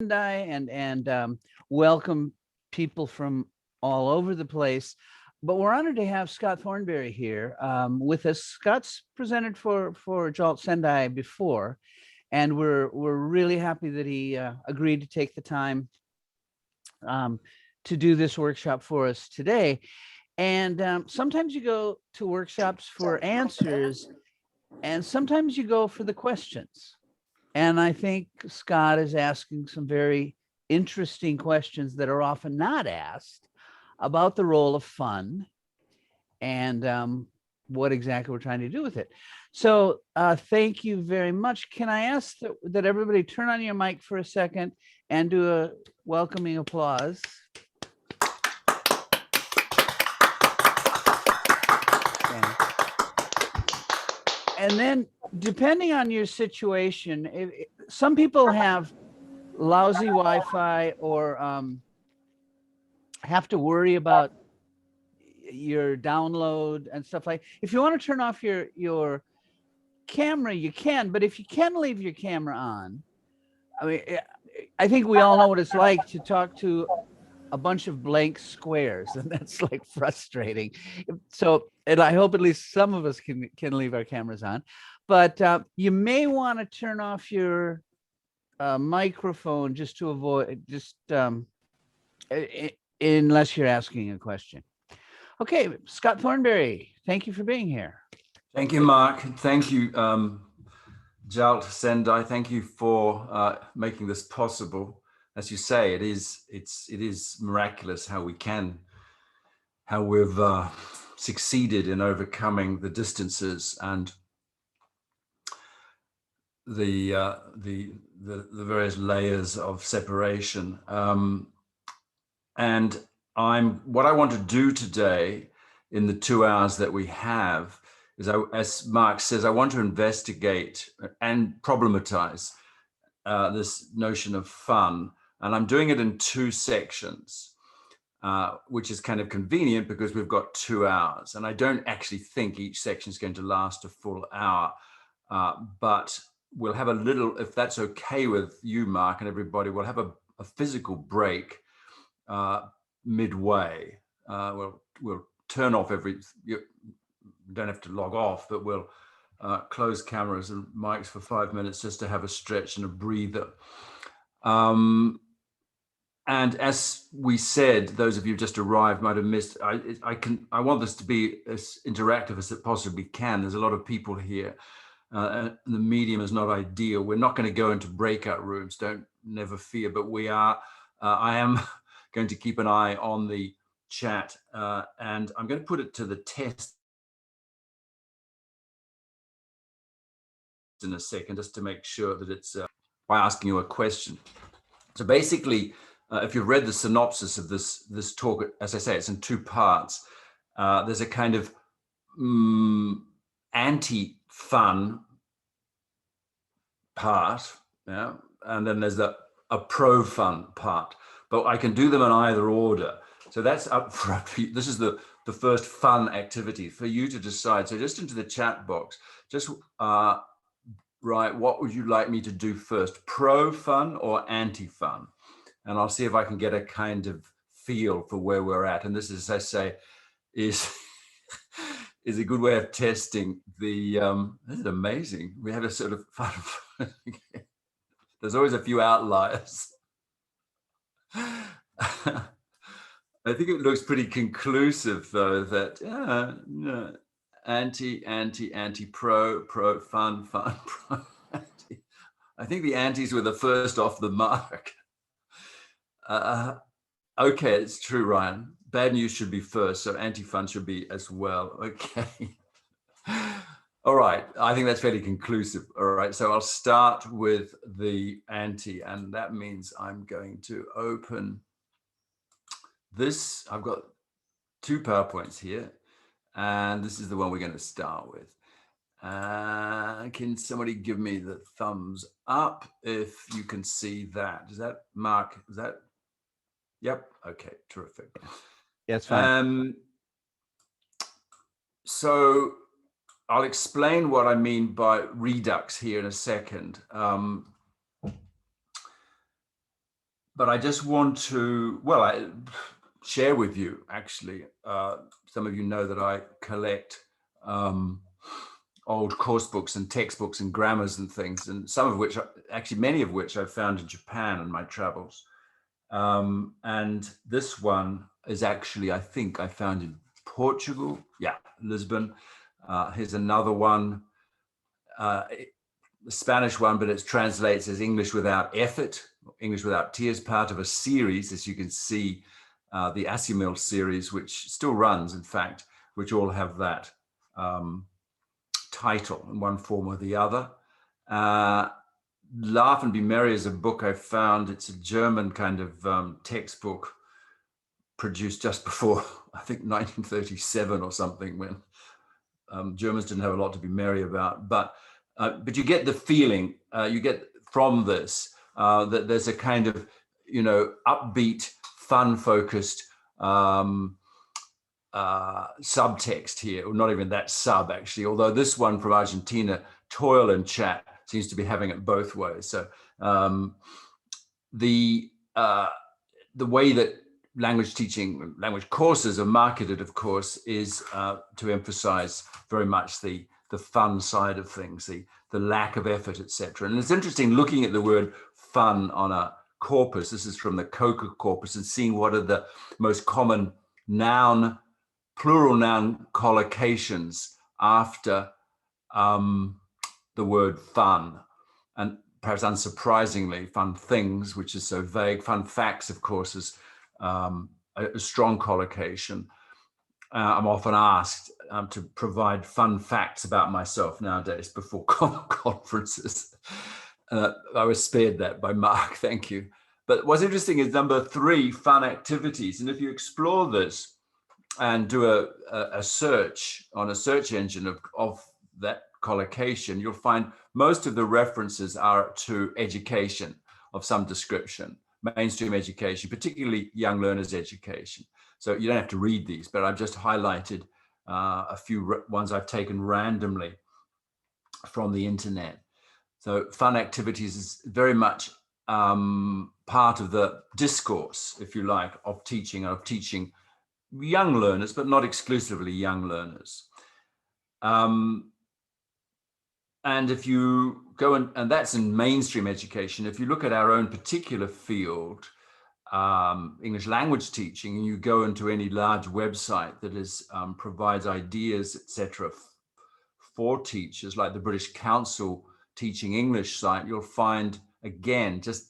and welcome people from all over the place. But we're honored to have Scott Thornbury here with us. Scott's presented for JALTSendai before, and we're really happy that he agreed to take the time to do this workshop for us today. And sometimes you go to workshops for answers, and sometimes you go for the questions. And I think Scott is asking some very interesting questions that are often not asked about the role of fun and what exactly we're trying to do with it. So thank you very much. Can I ask that everybody turn on your mic for a second and do a welcoming applause? And then, depending on your situation, some people have lousy Wi-Fi or have to worry about your download and stuff like. If you want to turn off your camera, you can. But if you can leave your camera on, I mean, I think we all know what it's like to talk to a bunch of blank squares, and that's like frustrating. So, and I hope at least some of us can leave our cameras on, but you may want to turn off your microphone just to avoid, unless you're asking a question. Okay, Scott Thornbury, thank you for being here. Thank you, Mark. Thank you, JALTSendai. Thank you for making this possible. As you say, it is miraculous how we've succeeded in overcoming the distances and the various layers of separation. And what I want to do today in the 2 hours that we have is, as Mark says, I want to investigate and problematize this notion of fun. And I'm doing it in 2 sections, which is kind of convenient because we've got 2 hours. And I don't actually think each section is going to last a full hour, but we'll have a little, if that's okay with you, Mark, and everybody, we'll have a physical break midway. We'll turn off you don't have to log off, but we'll close cameras and mics for 5 minutes just to have a stretch and a breather. And as we said, those of you who just arrived might have missed, I want this to be as interactive as it possibly can. There's a lot of people here. And the medium is not ideal. We're not going to go into breakout rooms, never fear, but I am going to keep an eye on the chat, and I'm going to put it to the test in a second, just to make sure that it's by asking you a question. So basically, if you've read the synopsis of this talk, as I say, it's in 2 parts. There's a kind of anti-fun part, yeah, and then there's a pro-fun part. But I can do them in either order. So that's up for this is the first fun activity for you to decide. So just into the chat box, just write, what would you like me to do first, pro-fun or anti-fun? And I'll see if I can get a kind of feel for where we're at. And this is, as I say, is a good way of testing the, this is amazing. We have a sort of fun. There's always a few outliers. I think it looks pretty conclusive, though, that no, anti, pro, fun, pro, anti. I think the antis were the first off the mark. Okay, it's true, Ryan. Bad news should be first, so anti-fun should be as well. Okay. All right, I think that's fairly conclusive. All right, so I'll start with the anti, and that means I'm going to open this. I've got 2 PowerPoints here, and this is the one we're going to start with. Can somebody give me the thumbs up if you can see that? Does that, Mark, is that? Yep, okay, terrific. Yeah, it's fine. So I'll explain what I mean by redux here in a second. but I just want to, well, I share with you, actually, some of you know that I collect old course books and textbooks and grammars and things, and some of which, actually many of which I found in Japan in my travels. And this one is actually, I think I found in Portugal. Yeah, Lisbon. Here's another one, the Spanish one, but it translates as English without effort, English without tears, part of a series, as you can see, the Asimil series, which still runs, in fact, which all have that title in one form or the other. Laugh and Be Merry is a book I found. It's a German kind of textbook produced just before, I think, 1937 or something, when Germans didn't have a lot to be merry about. But you get the feeling, you get from this, that there's a kind of, upbeat, fun-focused subtext here, or not even that sub, actually, although this one from Argentina, Toil and Chat, seems to be having it both ways. So the way that language teaching, language courses are marketed, of course, is to emphasize very much the fun side of things, the lack of effort, etc. And it's interesting looking at the word fun on a corpus. This is from the Coca corpus, and seeing what are the most common noun, plural noun collocations after the word fun. And perhaps unsurprisingly, fun things, which is so vague. Fun facts, of course, is a strong collocation. I'm often asked to provide fun facts about myself nowadays before conferences. I was spared that by Mark, thank you. But what's interesting is number 3, fun activities. And if you explore this and do a search on a search engine of that collocation, you'll find most of the references are to education of some description, mainstream education, particularly young learners education. So you don't have to read these, but I've just highlighted a few ones I've taken randomly from the internet. So fun activities is very much part of the discourse, if you like, of teaching young learners, but not exclusively young learners. And if you go and that's in mainstream education, if you look at our own particular field, English language teaching, and you go into any large website that is provides ideas, etc., for teachers, like the British Council Teaching English site, you'll find, again, just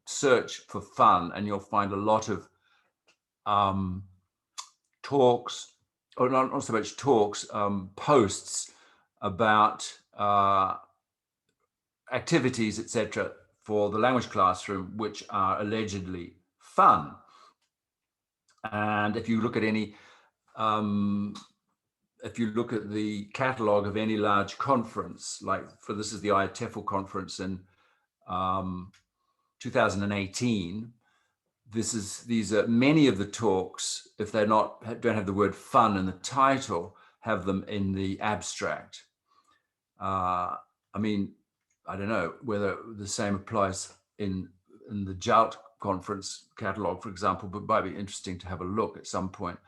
search for fun, and you'll find a lot of talks, or not so much talks, posts about activities, etc., for the language classroom, which are allegedly fun. And if you look at any, if you look at the catalogue of any large conference, like this is the IATEFL conference in 2018. These are many of the talks, if they're don't have the word fun in the title, have them in the abstract. I mean, I don't know whether the same applies in the JALT conference catalogue, for example, but it might be interesting to have a look at some point.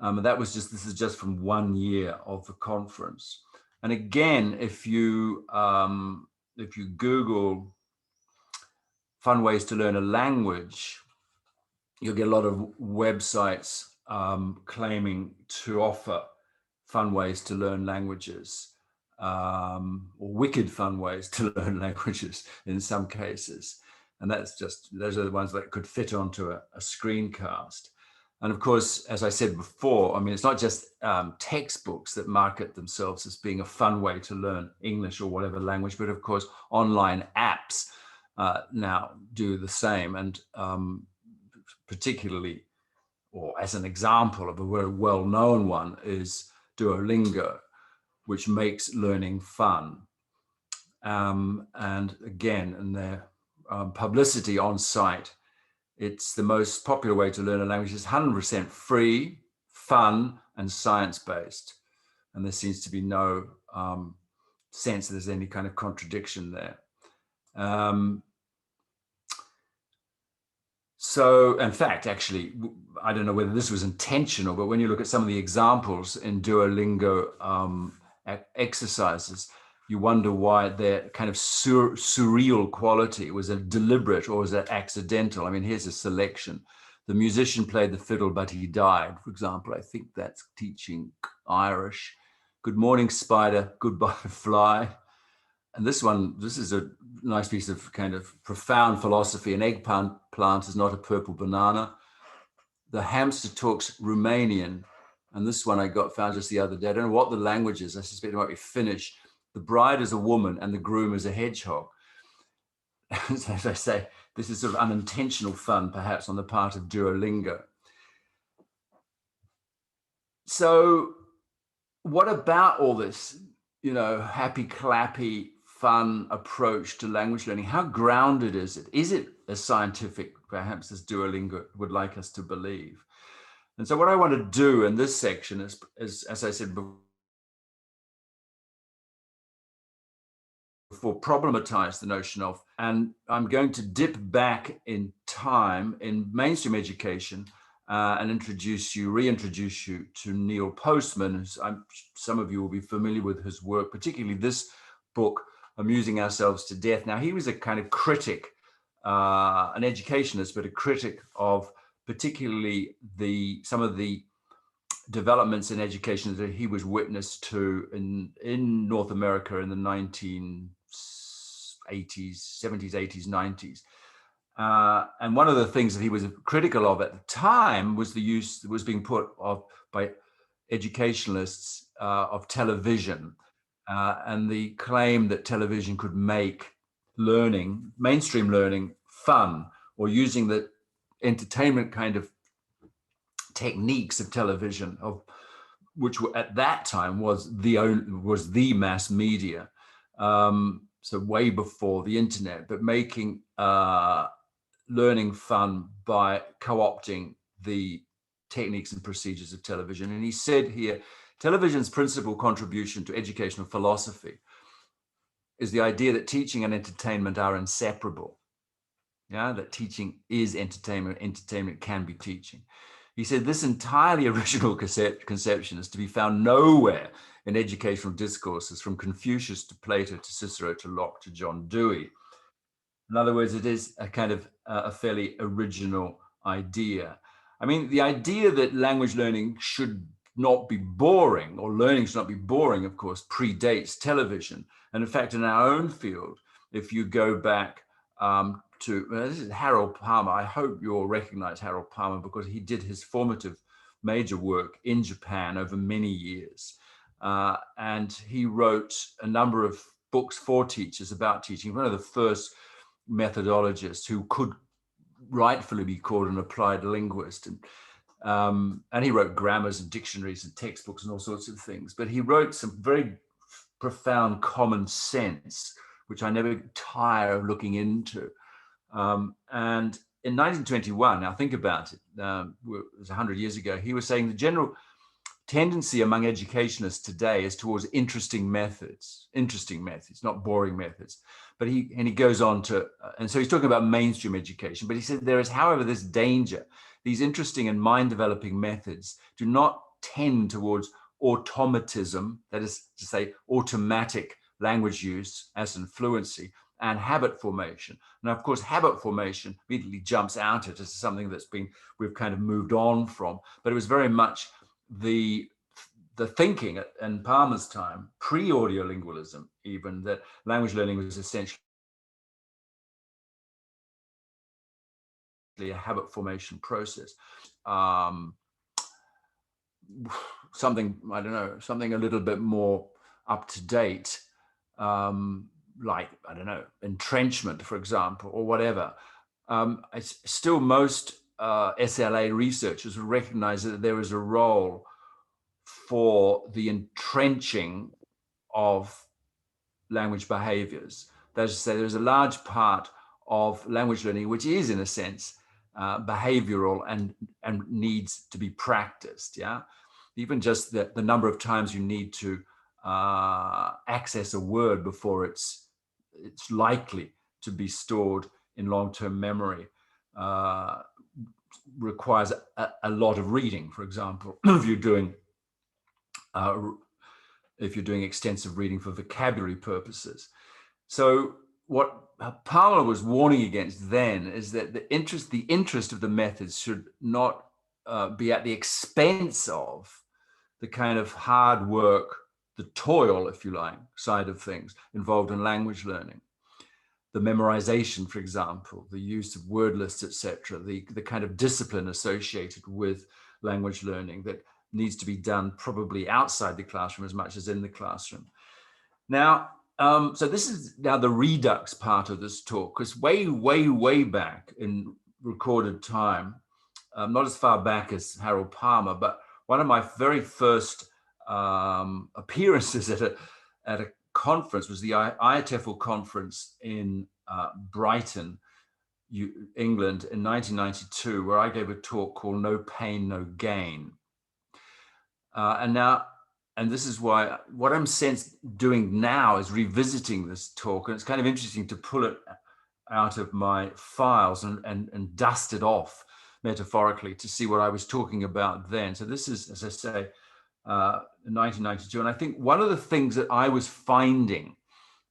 And this is just from 1 year of the conference. And again, if you Google fun ways to learn a language, you'll get a lot of websites claiming to offer fun ways to learn languages, or wicked fun ways to learn languages in some cases. And those are the ones that could fit onto a screencast. And of course, as I said before, I mean, it's not just textbooks that market themselves as being a fun way to learn English or whatever language, but of course, online apps now do the same. And particularly, or as an example of a very well-known one, is Duolingo, which makes learning fun. And again, in their publicity on site, it's the most popular way to learn a language. It's 100% free, fun, and science-based. And there seems to be no sense there's any kind of contradiction there. So, in fact, actually, I don't know whether this was intentional, but when you look at some of the examples in Duolingo exercises, you wonder why their kind of surreal quality was it deliberate or was it accidental? I mean, here's a selection. The musician played the fiddle, but he died, for example. I think that's teaching Irish. Good morning, spider. Goodbye, fly. And this one, this is a nice piece of kind of profound philosophy. An eggplant plant is not a purple banana. The hamster talks Romanian. And this one I found just the other day. I don't know what the language is. I suspect it might be Finnish. The bride is a woman and the groom is a hedgehog. So as I say, this is sort of unintentional fun, perhaps, on the part of Duolingo. So what about all this, happy, clappy, fun approach to language learning? How grounded is it? Is it as scientific, perhaps, as Duolingo would like us to believe? And so what I want to do in this section is as I said before, problematize the notion of, and I'm going to dip back in time in mainstream education and reintroduce you to Neil Postman. Some of you will be familiar with his work, particularly this book, Amusing Ourselves to Death. Now, he was a kind of critic, an educationalist, but a critic of particularly some of the developments in education that he was witness to in North America in the 1970s, 80s, 90s. And one of the things that he was critical of at the time was the use that was being put by educationalists of television and the claim that television could make learning, mainstream learning, fun, or using the entertainment kind of techniques of television, which at that time was the mass media. So way before the internet, but making learning fun by co-opting the techniques and procedures of television. And he said here, television's principal contribution to educational philosophy is the idea that teaching and entertainment are inseparable. Yeah, that teaching is entertainment, entertainment can be teaching. He said this entirely original conception is to be found nowhere in educational discourses, from Confucius to Plato to Cicero to Locke to John Dewey. In other words, it is a kind of a fairly original idea. I mean, the idea that language learning should not be boring, or learning should not be boring, of course, predates television. And in fact, in our own field, if you go back this is Harold Palmer. I hope you'll recognize Harold Palmer because he did his formative major work in Japan over many years. And he wrote a number of books for teachers about teaching. One of the first methodologists who could rightfully be called an applied linguist. And he wrote grammars and dictionaries and textbooks and all sorts of things. But he wrote some very profound common sense, which I never tire of looking into. And in 1921, now think about it, it was 100 years ago, he was saying the general tendency among educationists today is towards interesting methods, not boring methods. But he goes on to, and so he's talking about mainstream education, but he said there is, however, this danger. These interesting and mind-developing methods do not tend towards automatism, that is to say, automatic language use as in fluency, and habit formation. Now, of course, habit formation immediately jumps out at us as something we've kind of moved on from, but it was very much the thinking in Palmer's time, pre-audiolingualism even, that language learning was essentially a habit formation process. Something a little bit more up to date, like, I don't know, entrenchment, for example, or whatever. It's still most SLA researchers recognize that there is a role for the entrenching of language behaviors. That is to say, there's a large part of language learning which is, in a sense, behavioral and needs to be practiced. Yeah, even just the number of times you need to access a word before it's likely to be stored in long-term memory requires a lot of reading, for example, if you're doing extensive reading for vocabulary purposes. So what Palmer was warning against then is that the interest of the methods should not be at the expense of the kind of hard work, the toil, if you like, side of things involved in language learning. The memorization, for example, the use of word lists, etc., the kind of discipline associated with language learning that needs to be done probably outside the classroom as much as in the classroom. Now, so this is now the redux part of this talk, because way back in recorded time, not as far back as Harold Palmer, but one of my very first appearances at a conference was the IATEFL conference in Brighton, England in 1992, where I gave a talk called No Pain, No Gain. And this is why what I'm doing now is revisiting this talk. And it's kind of interesting to pull it out of my files and dust it off metaphorically to see what I was talking about then. So this is, as I say, 1992. And I think one of the things that I was finding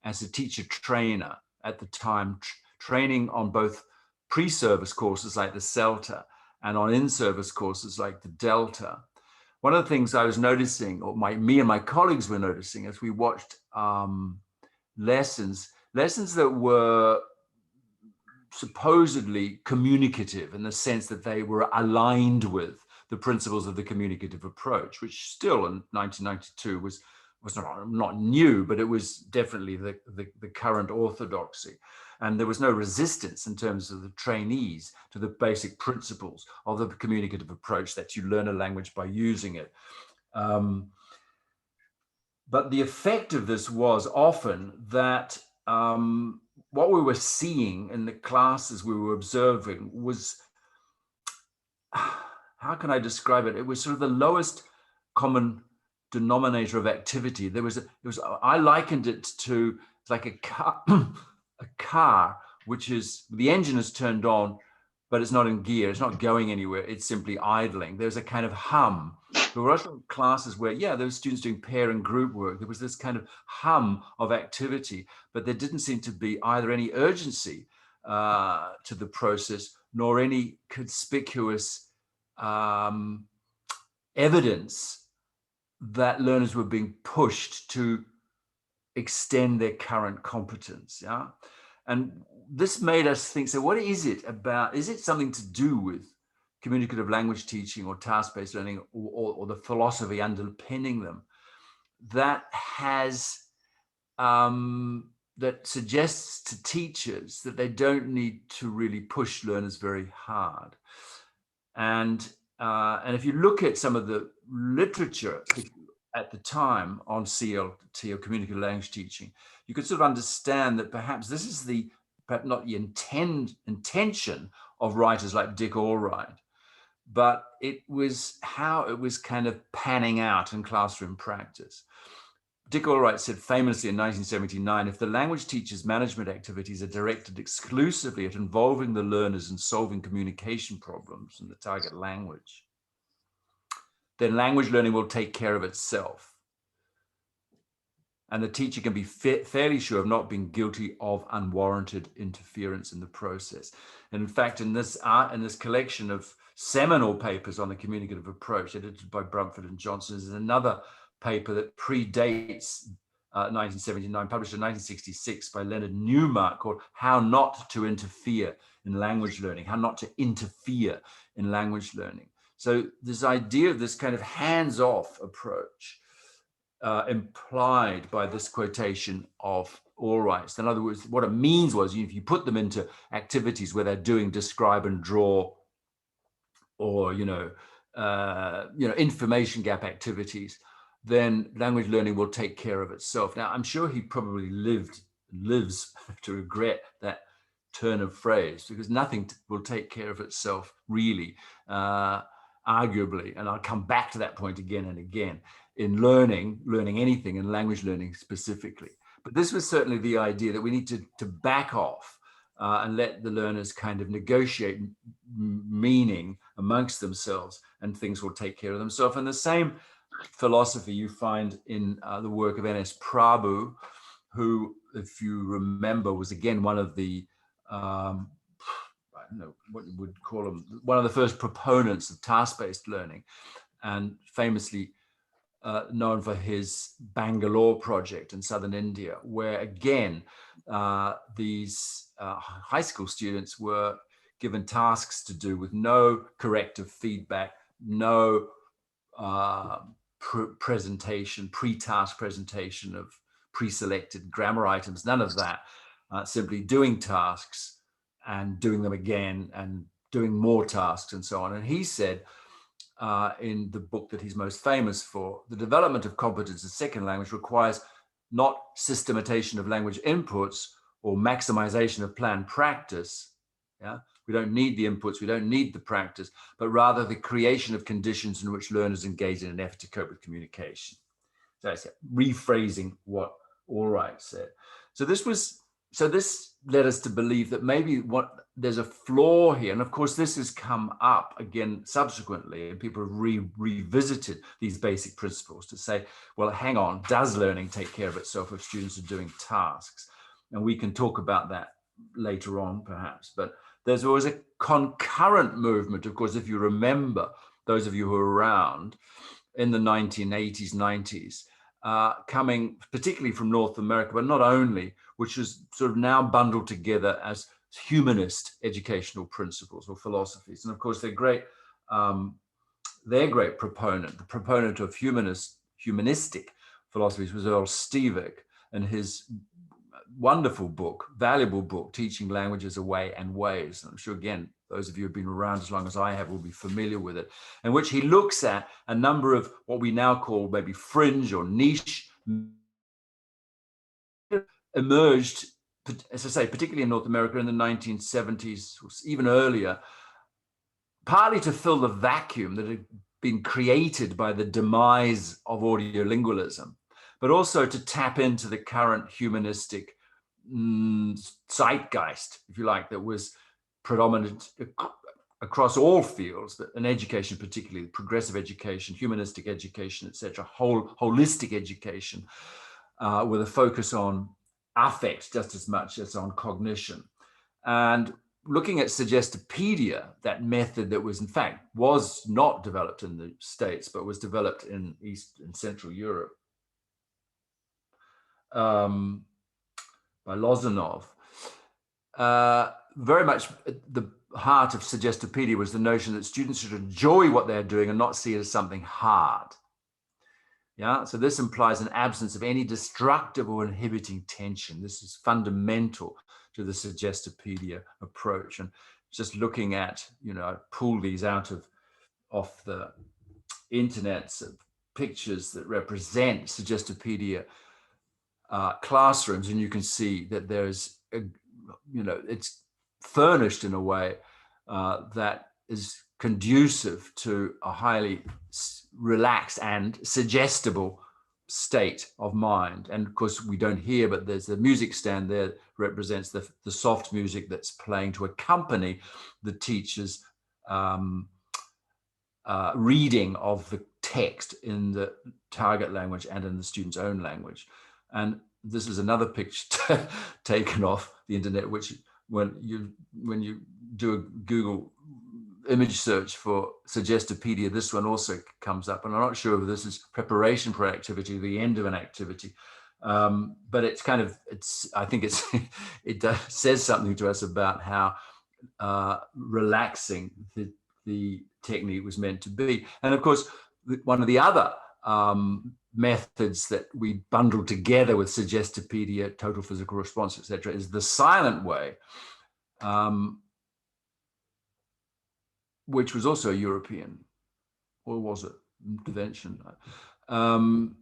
as a teacher trainer at the time, training on both pre-service courses like the CELTA and on in-service courses like the Delta, one of the things I was noticing, or me and my colleagues were noticing as we watched lessons that were supposedly communicative in the sense that they were aligned with the principles of the communicative approach, which still in 1992 was not new, but it was definitely the current orthodoxy. And there was no resistance in terms of the trainees to the basic principles of the communicative approach, that you learn a language by using it. But the effect of this was often that what we were seeing in the classes we were observing was, how can I describe it? It was sort of the lowest common denominator of activity. I likened it to like a car, which is, the engine is turned on, but it's not in gear. It's not going anywhere. It's simply idling. There's a kind of hum. There were also classes where, there were students doing pair and group work. There was this kind of hum of activity, but there didn't seem to be either any urgency to the process, nor any conspicuous evidence that learners were being pushed to extend their current competence. And this made us think, so what is it about? Is it something to do with communicative language teaching or task-based learning, or the philosophy underpinning them, that has that suggests to teachers that they don't need to really push learners very hard? And if you look at some of the literature at the time on CLT, or communicative language teaching, you could sort of understand that perhaps this is perhaps not the intention of writers like Dick Allwright, but it was how it was kind of panning out in classroom practice. Dick Allwright said famously in 1979, if the language teacher's management activities are directed exclusively at involving the learners in solving communication problems in the target language, then language learning will take care of itself. And the teacher can be fairly sure of not being guilty of unwarranted interference in the process. And in fact, in this collection of seminal papers on the communicative approach edited by Brumford and Johnson, is another paper that predates 1979, published in 1966 by Leonard Newmark, called How Not to Interfere in Language Learning, How Not to Interfere in Language Learning. So this idea of this kind of hands-off approach implied by this quotation of Allwright's. In other words, what it means was, if you put them into activities where they're doing describe and draw, or information gap activities, then language learning will take care of itself. Now, I'm sure he probably lives to regret that turn of phrase, because nothing will take care of itself, really, arguably. And I'll come back to that point again and again in learning anything, and language learning specifically. But this was certainly the idea that we need to back off and let the learners kind of negotiate meaning amongst themselves, and things will take care of themselves. And the same philosophy you find in the work of N.S. Prabhu, who, if you remember, was again one of the I don't know what you would call him, one of the first proponents of task-based learning, and famously known for his Bangalore project in southern India, where again, these high school students were given tasks to do with no corrective feedback, no presentation, pre-task presentation of pre-selected grammar items, none of that, simply doing tasks and doing them again and doing more tasks and so on. And he said, in the book that he's most famous for, the development of competence in second language requires not systematization of language inputs or maximization of planned practice. Yeah, we don't need the inputs, we don't need the practice, but rather the creation of conditions in which learners engage in an effort to cope with communication. So I said, rephrasing what Allwright said. So this led us to believe that maybe there's a flaw here. And of course, this has come up again subsequently, and people have revisited these basic principles to say, well, hang on, does learning take care of itself if students are doing tasks? And we can talk about that later on, perhaps. But there's always a concurrent movement, of course, if you remember, those of you who are around in the 1980s, 90s, coming particularly from North America, but not only, which is sort of now bundled together as humanist educational principles or philosophies. And of course, their great proponent, the proponent of humanistic philosophies, was Earl Stevick, and his wonderful book, valuable book, Teaching Languages Away and Ways. And I'm sure, again, those of you who've been around as long as I have will be familiar with it, in which he looks at a number of what we now call maybe fringe or niche emerged, as I say, particularly in North America in the 1970s, even earlier, partly to fill the vacuum that had been created by the demise of audiolingualism, but also to tap into the current humanistic zeitgeist, if you like, that was predominant across all fields, but in education, particularly progressive education, humanistic education, etc., holistic education, with a focus on affect just as much as on cognition. And looking at Suggestopedia, that method that was not developed in the States, but was developed in East and Central Europe by Lozanov, very much at the heart of Suggestopedia was the notion that students should enjoy what they're doing and not see it as something hard. Yeah, so this implies an absence of any destructive or inhibiting tension. This is fundamental to the Suggestopedia approach. And just looking at, I pulled these out off the internets of pictures that represent Suggestopedia classrooms, and you can see that there's, it's furnished in a way that is conducive to a highly relaxed and suggestible state of mind. And of course, we don't hear, but there's the music stand there that represents the soft music that's playing to accompany the teacher's reading of the text in the target language and in the student's own language. And this is another picture taken off the internet, which when you do a Google image search for Suggestopedia, this one also comes up. And I'm not sure if this is preparation for activity, the end of an activity, but it's I think it says something to us about how relaxing the technique was meant to be. And of course, one of the other methods that we bundled together with Suggestopedia, total physical response, etc., is the silent way, which was also a European, or was it, intervention? And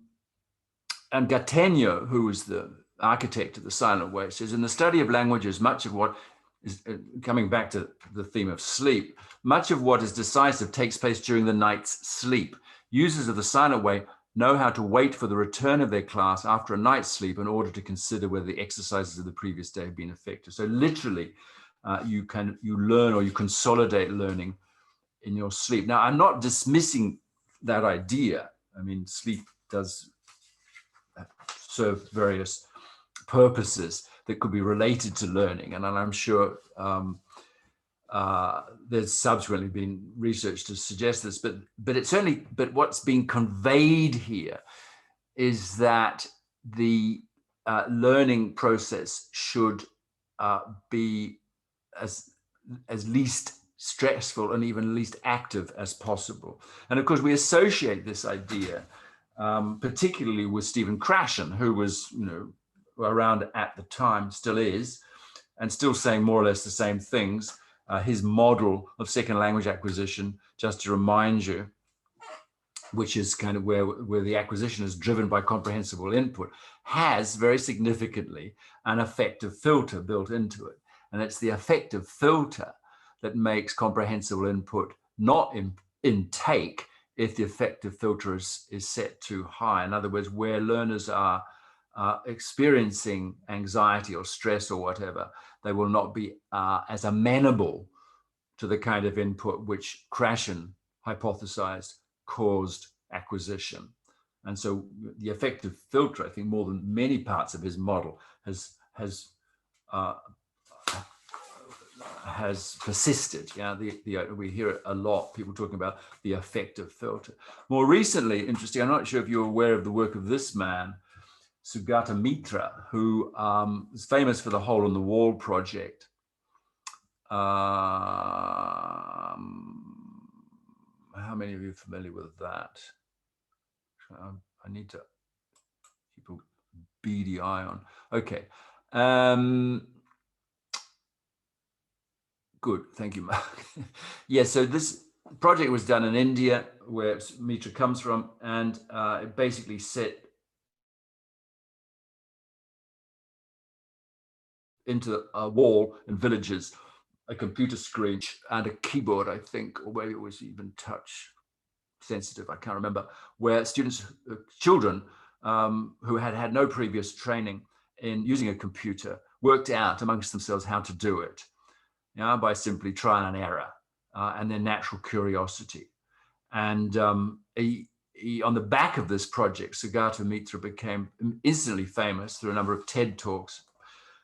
Gattegno, who was the architect of the silent way, says, in the study of languages, much of what is, coming back to the theme of sleep, much of what is decisive takes place during the night's sleep. Users of the silent way know how to wait for the return of their class after a night's sleep in order to consider whether the exercises of the previous day have been effective. So literally, you learn or you consolidate learning in your sleep. Now, I'm not dismissing that idea. I mean, sleep does serve various purposes that could be related to learning, and I'm sure there's subsequently been research to suggest this, but what's being conveyed here is that the learning process should be as least stressful and even least active as possible. And of course, we associate this idea particularly with Stephen Krashen, who was, around at the time, still is, and still saying more or less the same things. His model of second language acquisition, just to remind you, which is kind of where the acquisition is driven by comprehensible input, has very significantly an affective filter built into it. And it's the affective filter that makes comprehensible input not intake if the affective filter is set too high. In other words, where learners are experiencing anxiety or stress or whatever, they will not be as amenable to the kind of input which Krashen hypothesized caused acquisition. And so the affective filter, I think, more than many parts of his model, has persisted. We hear it a lot, people talking about the affective filter. More recently, interesting, I'm not sure if you're aware of the work of this man, Sugata Mitra, who is famous for the Hole in the Wall project. How many of you are familiar with that? I need to keep a beady eye on. Okay. Good, thank you, Mark. Yeah, so this project was done in India, where Mitra comes from, and it basically set into a wall in villages, a computer screen and a keyboard, I think, or maybe it was even touch sensitive, I can't remember, where children who had no previous training in using a computer worked out amongst themselves how to do it, by simply trial and error and their natural curiosity. And on the back of this project, Sugata Mitra became instantly famous through a number of TED Talks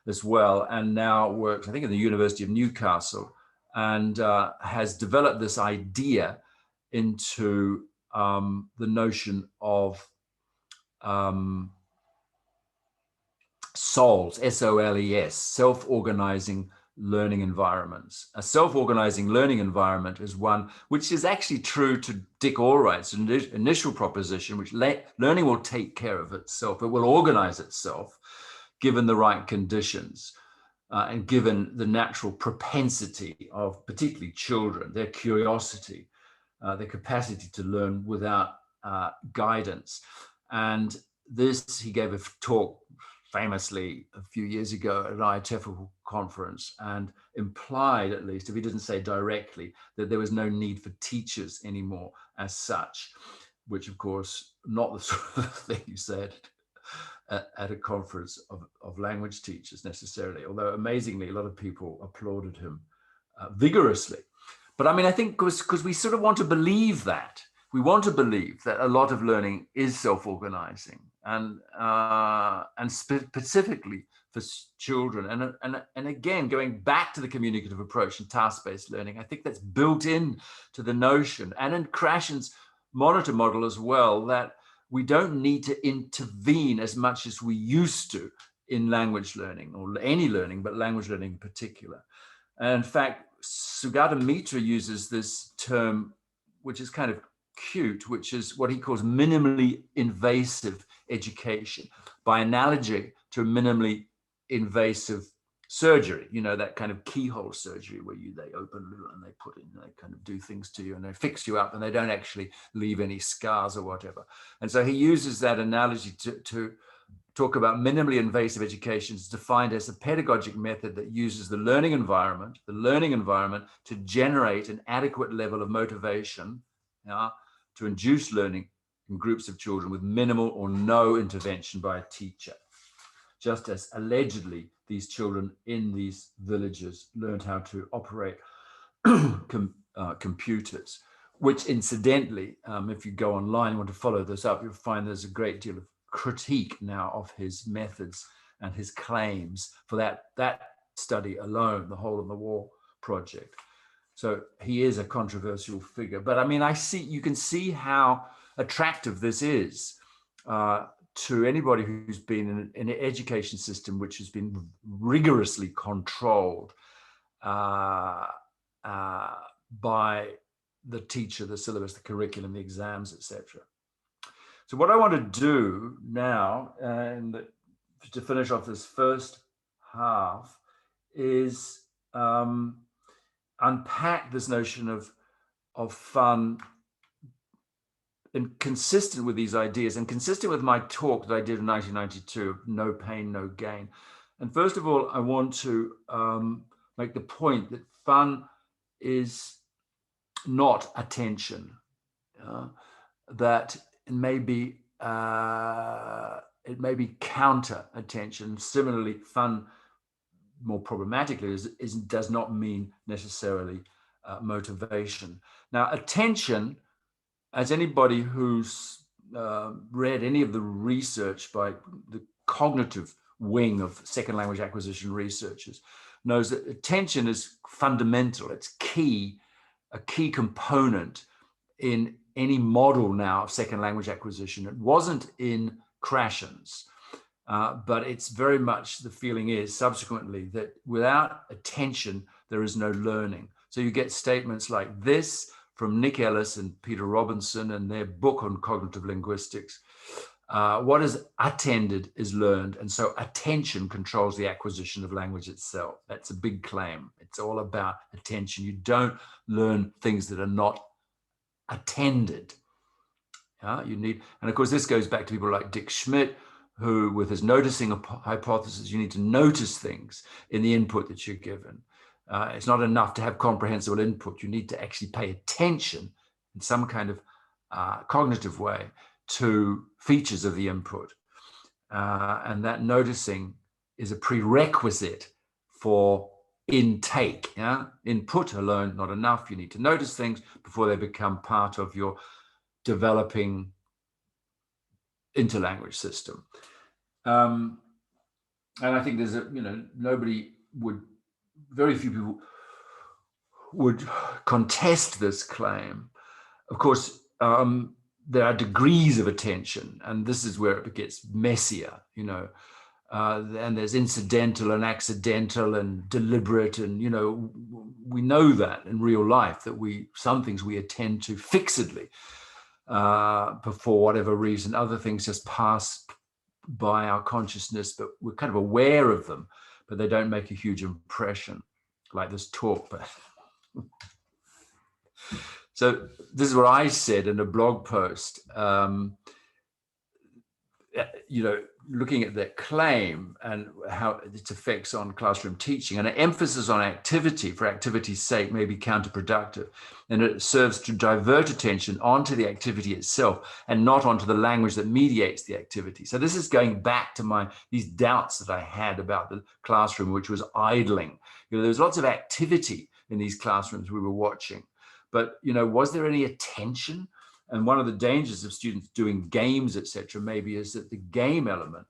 as well, and now works, I think, at the University of Newcastle, and has developed this idea into the notion of SOLES, S-O-L-E-S, self-organizing learning environments. A self-organizing learning environment is one which is actually true to Dick Allright's initial proposition, which learning will take care of itself. It will organize itself given the right conditions and given the natural propensity of particularly children, their curiosity, their capacity to learn without guidance. And this, he gave a talk famously a few years ago at an IATF conference, and implied, at least, if he didn't say directly, that there was no need for teachers anymore as such, which of course, not the sort of thing you said at a conference of language teachers necessarily, although amazingly, a lot of people applauded him vigorously. But I mean, I think because we sort of want to believe that. We want to believe that a lot of learning is self-organizing, and specifically for children. And again, going back to the communicative approach and task-based learning, I think that's built in to the notion, and in Krashen's monitor model as well, that we don't need to intervene as much as we used to in language learning, or any learning, but language learning in particular. And in fact, Sugata Mitra uses this term, which is kind of cute, which is what he calls minimally invasive education, by analogy to minimally invasive surgery, that kind of keyhole surgery where they open and they put in, they kind of do things to you and they fix you up and they don't actually leave any scars or whatever. And so he uses that analogy to talk about minimally invasive education is defined as a pedagogic method that uses the learning environment to generate an adequate level of motivation to induce learning in groups of children with minimal or no intervention by a teacher. just as allegedly these children in these villages learned how to operate computers, which incidentally, if you go online and want to follow this up, you'll find there's a great deal of critique now of his methods and his claims for that study alone, the Hole in the Wall project. So he is a controversial figure. But I mean, you can see how attractive this is to anybody who's been in an education system which has been rigorously controlled by the teacher, the syllabus, the curriculum, the exams, etc. So what I want to do now, and to finish off this first half, is unpack this notion of fun, and consistent with these ideas and consistent with my talk that I did in 1992, no pain, no gain. And first of all, I want to make the point that fun is not attention, that it may be counter attention. Similarly, fun, more problematically, does not mean necessarily motivation. Now, attention, as anybody who's read any of the research by the cognitive wing of second language acquisition researchers, knows that attention is fundamental. It's key, a key component in any model now of second language acquisition. It wasn't in Krashen's, but it's very much, the feeling is subsequently that without attention, there is no learning. So you get statements like this from Nick Ellis and Peter Robinson and their book on cognitive linguistics. What is attended is learned, and so attention controls the acquisition of language itself. That's a big claim. It's all about attention. You don't learn things that are not attended. You need, and of course this goes back to people like Dick Schmidt, who with his noticing hypothesis, you need to notice things in the input that you're given. It's not enough to have comprehensible input. You need to actually pay attention in some kind of cognitive way to features of the input. And that noticing is a prerequisite for intake. Input alone, not enough. You need to notice things before they become part of your developing interlanguage system. And I think there's very few people would contest this claim. Of course, there are degrees of attention, and this is where it gets messier, and there's incidental and accidental and deliberate, and we know that in real life that some things we attend to fixedly for whatever reason. Other things just pass by our consciousness, but we're kind of aware of them, but they don't make a huge impression, like this talk. But so this is what I said in a blog post, looking at that claim and how its effects on classroom teaching. And an emphasis on activity for activity's sake may be counterproductive, and it serves to divert attention onto the activity itself and not onto the language that mediates the activity. So this is going back to these doubts that I had about the classroom, which was idling. There was lots of activity in these classrooms we were watching, but was there any attention? And one of the dangers of students doing games, etc., maybe is that the game element,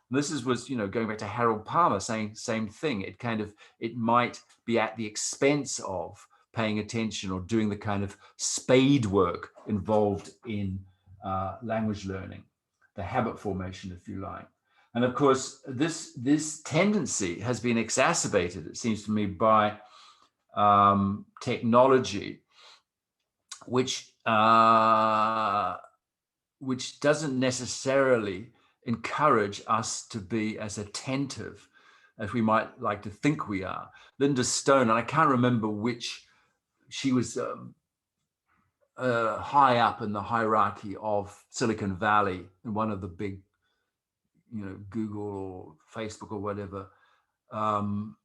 and this was going back to Harold Palmer saying same thing. It might be at the expense of paying attention or doing the kind of spade work involved in language learning, the habit formation, if you like. And of course, this tendency has been exacerbated, it seems to me, by technology, which doesn't necessarily encourage us to be as attentive as we might like to think we are. Linda Stone, and I can't remember which, she was high up in the hierarchy of Silicon Valley in one of the big, Google or Facebook or whatever.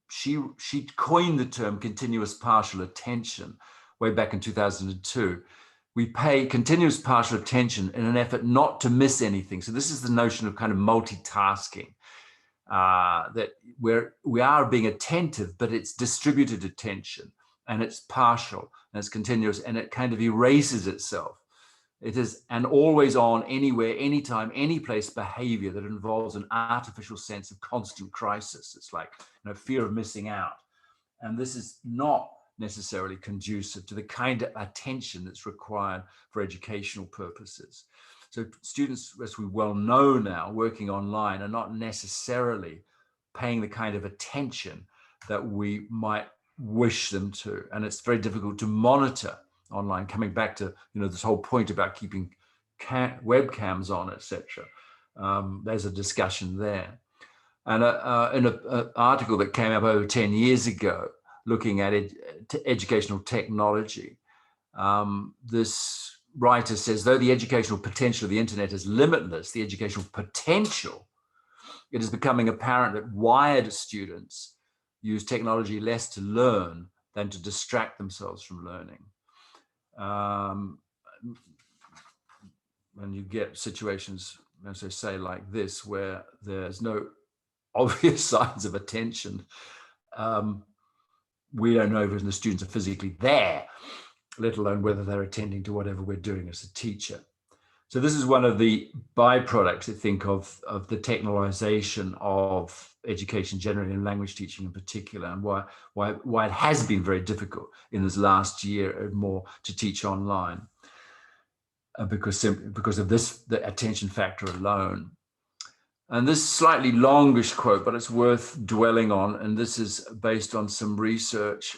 She coined the term continuous partial attention way back in 2002. We pay continuous partial attention in an effort not to miss anything. So this is the notion of kind of multitasking. that we are being attentive, but it's distributed attention, and it's partial, and it's continuous, and it kind of erases itself. It is an always on, anywhere, anytime, any place behavior that involves an artificial sense of constant crisis. It's like, fear of missing out. And this is not necessarily conducive to the kind of attention that's required for educational purposes. So students, as we well know now, working online are not necessarily paying the kind of attention that we might wish them to. And it's very difficult to monitor online, coming back to this whole point about keeping webcams on, etc. There's a discussion there. And in an article that came up over 10 years ago, looking at educational technology, this writer says, though the educational potential of the internet is limitless, the educational potential, it is becoming apparent that wired students use technology less to learn than to distract themselves from learning. And you get situations, as I say, like this, where there's no obvious signs of attention. We don't know if the students are physically there, let alone whether they're attending to whatever we're doing as a teacher. So this is one of the byproducts, I think, of the technologization of education generally, and language teaching in particular, and why it has been very difficult in this last year or more to teach online, because of the attention factor alone. And this slightly longish quote, but it's worth dwelling on, and this is based on some research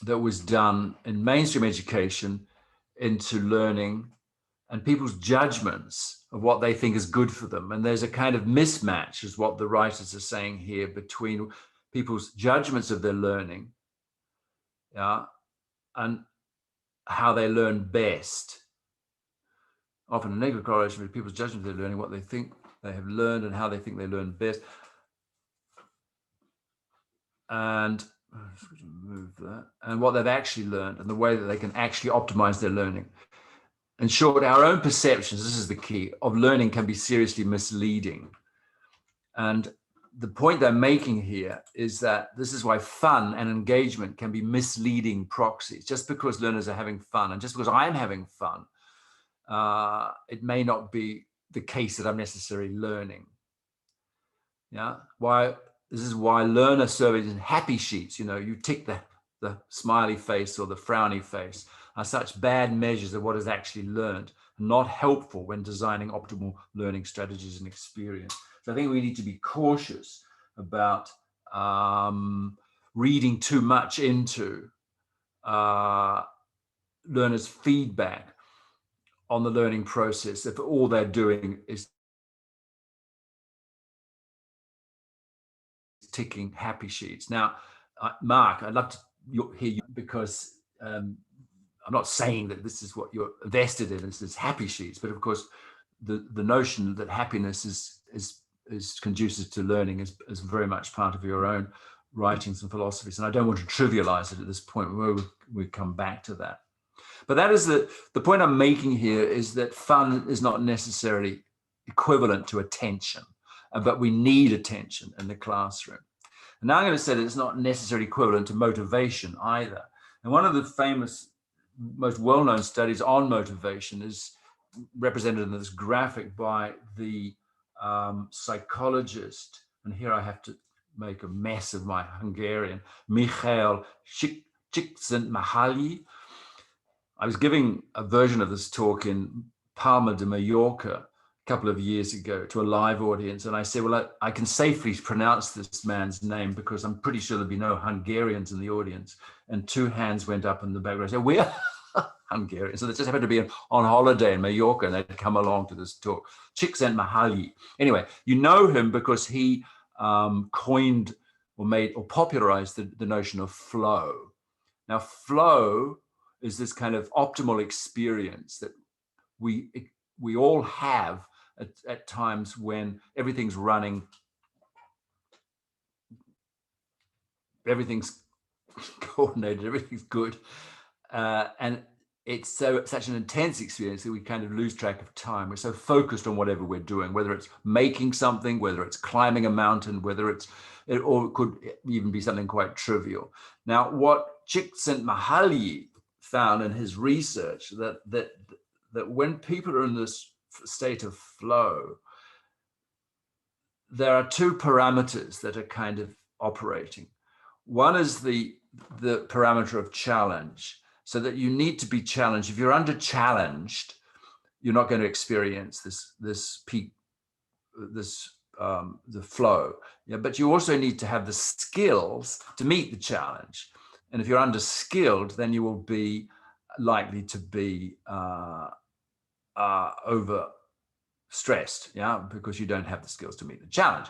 that was done in mainstream education into learning and people's judgments of what they think is good for them. And there's a kind of mismatch, is what the writers are saying here, between people's judgments of their learning, and how they learn best. Often a negative correlation with people's judgment of their learning, what they think they have learned and how they think they learn best. And move that, and what they've actually learned, and the way that they can actually optimize their learning. In short, our own perceptions, this is the key, of learning can be seriously misleading. And the point they're making here is that this is why fun and engagement can be misleading proxies. Just because learners are having fun, and just because I'm having fun, it may not be the case that I'm necessarily learning. This is why learner surveys and happy sheets, you tick the smiley face or the frowny face, are such bad measures of what is actually learned, not helpful when designing optimal learning strategies and experience. So I think we need to be cautious about reading too much into learners' feedback on the learning process if all they're doing is ticking happy sheets. Now, Mark, I'd love to hear you, because I'm not saying that this is what you're vested in, is happy sheets, but of course, the notion that happiness is conducive to learning is very much part of your own writings and philosophies. And I don't want to trivialize it at this point. We come back to that. But that is the point I'm making here, is that fun is not necessarily equivalent to attention, but we need attention in the classroom. And now I'm going to say that it's not necessarily equivalent to motivation either. And one of the famous, most well-known studies on motivation is represented in this graphic by the psychologist, and here I have to make a mess of my Hungarian, Michael Csikszentmihalyi. I was giving a version of this talk in Palma de Mallorca a couple of years ago to a live audience, and I said, well, I can safely pronounce this man's name because I'm pretty sure there'll be no Hungarians in the audience. And two hands went up in the background. I said, we're Hungarians. So they just happened to be on holiday in Mallorca, and they'd come along to this talk. Csikszentmihalyi. Anyway, you know him because he coined or popularized the notion of flow. Now, flow is this kind of optimal experience that we all have at times when everything's running, everything's coordinated, everything's good, and it's such an intense experience that we kind of lose track of time. We're so focused on whatever we're doing, whether it's making something, whether it's climbing a mountain, or it could even be something quite trivial. Now, what Csikszentmihalyi found in his research that when people are in this state of flow, there are two parameters that are kind of operating. One is the parameter of challenge, so that you need to be challenged. If you're under challenged, you're not going to experience this peak, the flow. Yeah, but you also need to have the skills to meet the challenge. And if you're under skilled, then you will be likely to be over stressed, yeah, because you don't have the skills to meet the challenge.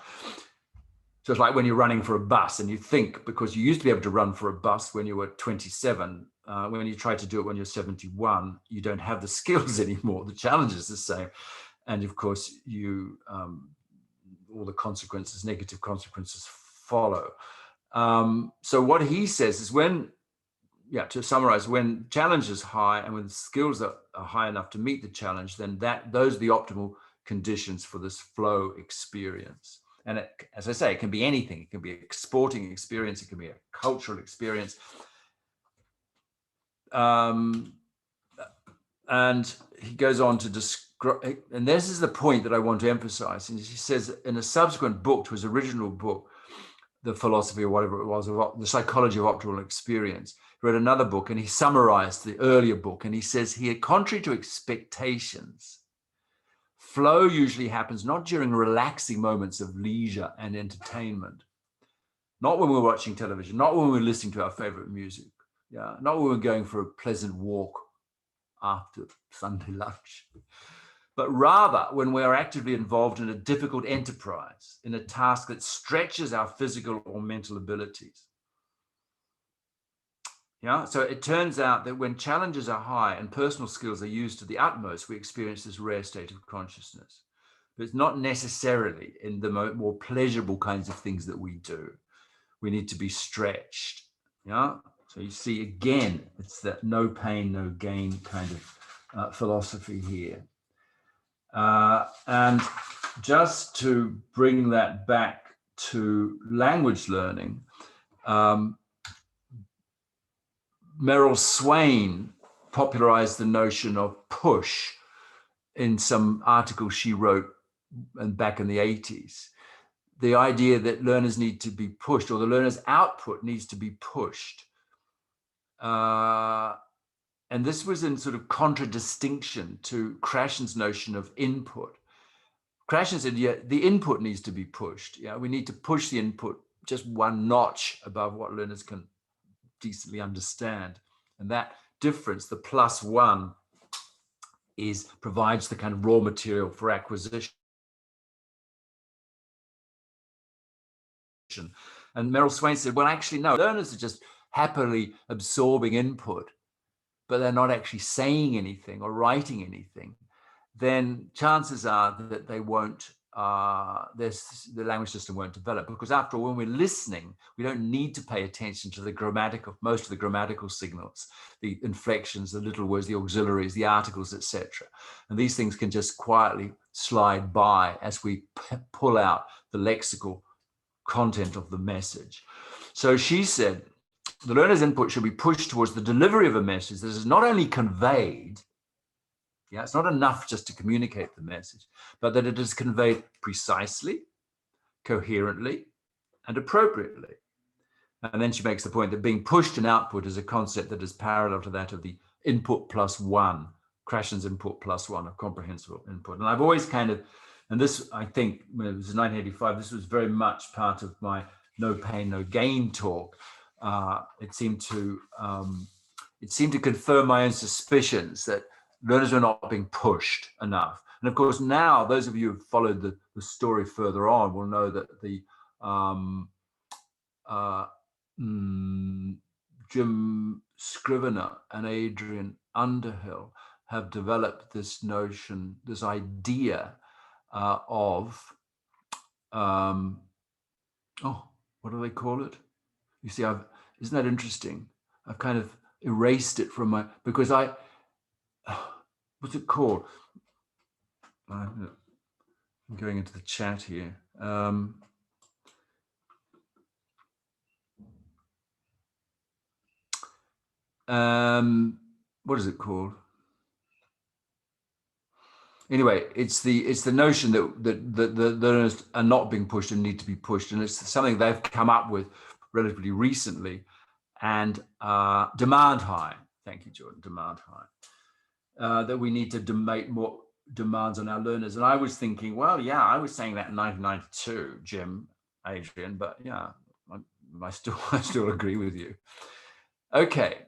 So it's like when you're running for a bus and you think, because you used to be able to run for a bus when you were 27, when you try to do it when you're 71, you don't have the skills anymore. The challenge is the same. And of course, all the consequences, negative consequences follow. So what he says is to summarize, when challenge is high and when skills are high enough to meet the challenge, then those are the optimal conditions for this flow experience. And as I say, it can be anything. It can be a sporting experience. It can be a cultural experience. And he goes on to describe, and this is the point that I want to emphasize. And he says in a subsequent book to his original book, The Philosophy or whatever it was, The Psychology of Optimal Experience, he wrote another book and he summarized the earlier book. And he says here, contrary to expectations, flow usually happens not during relaxing moments of leisure and entertainment, not when we're watching television, not when we're listening to our favorite music, not when we're going for a pleasant walk after Sunday lunch, but rather when we're actively involved in a difficult enterprise, in a task that stretches our physical or mental abilities. So it turns out that when challenges are high and personal skills are used to the utmost, we experience this rare state of consciousness. But it's not necessarily in the more pleasurable kinds of things that we do. We need to be stretched. So you see, again, it's that no pain, no gain kind of philosophy here. And just to bring that back to language learning, Meryl Swain popularized the notion of push in some article she wrote back in the 80s. The idea that learners need to be pushed, or the learner's output needs to be pushed. And this was in sort of contradistinction to Krashen's notion of input. Krashen said, the input needs to be pushed. We need to push the input just one notch above what learners can decently understand. And that difference, the +1, provides the kind of raw material for acquisition. And Meryl Swain said, well, actually, no, learners are just happily absorbing input, but they're not actually saying anything or writing anything. Then chances are that they won't, the language system won't develop, because after all, when we're listening, we don't need to pay attention to most of the grammatical signals, the inflections, the little words, the auxiliaries, the articles, etc. And these things can just quietly slide by as we pull out the lexical content of the message. So she said, the learner's input should be pushed towards the delivery of a message that is not only conveyed, it's not enough just to communicate the message, but that it is conveyed precisely, coherently, and appropriately. And then she makes the point that being pushed and output is a concept that is parallel to that of the input +1, Krashen's input +1 of comprehensible input. And I've always and this, I think, when it was 1985, this was very much part of my no pain, no gain talk. It seemed to confirm my own suspicions that learners were not being pushed enough. And of course, now those of you who've followed the story further on will know that the Jim Scrivener and Adrian Underhill have developed this notion, this idea of, what do they call it? You see, isn't that interesting? I've kind of erased it from because what's it called? I'm going into the chat here. What is it called? Anyway, it's the notion that the learners are not being pushed and need to be pushed, and it's something they've come up with relatively recently. And demand high. Thank you, Jordan. Demand high. That we need to make more demands on our learners. And I was thinking, well, yeah, I was saying that in 1992, Jim, Adrian, but yeah, I still agree with you. Okay.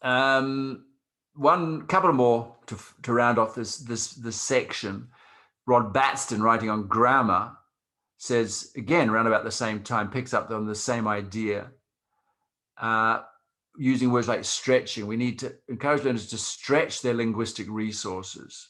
One couple more to round off this section. Rod Batston, writing on grammar, says again around about the same time, picks up on the same idea. Using words like stretching, we need to encourage learners to stretch their linguistic resources.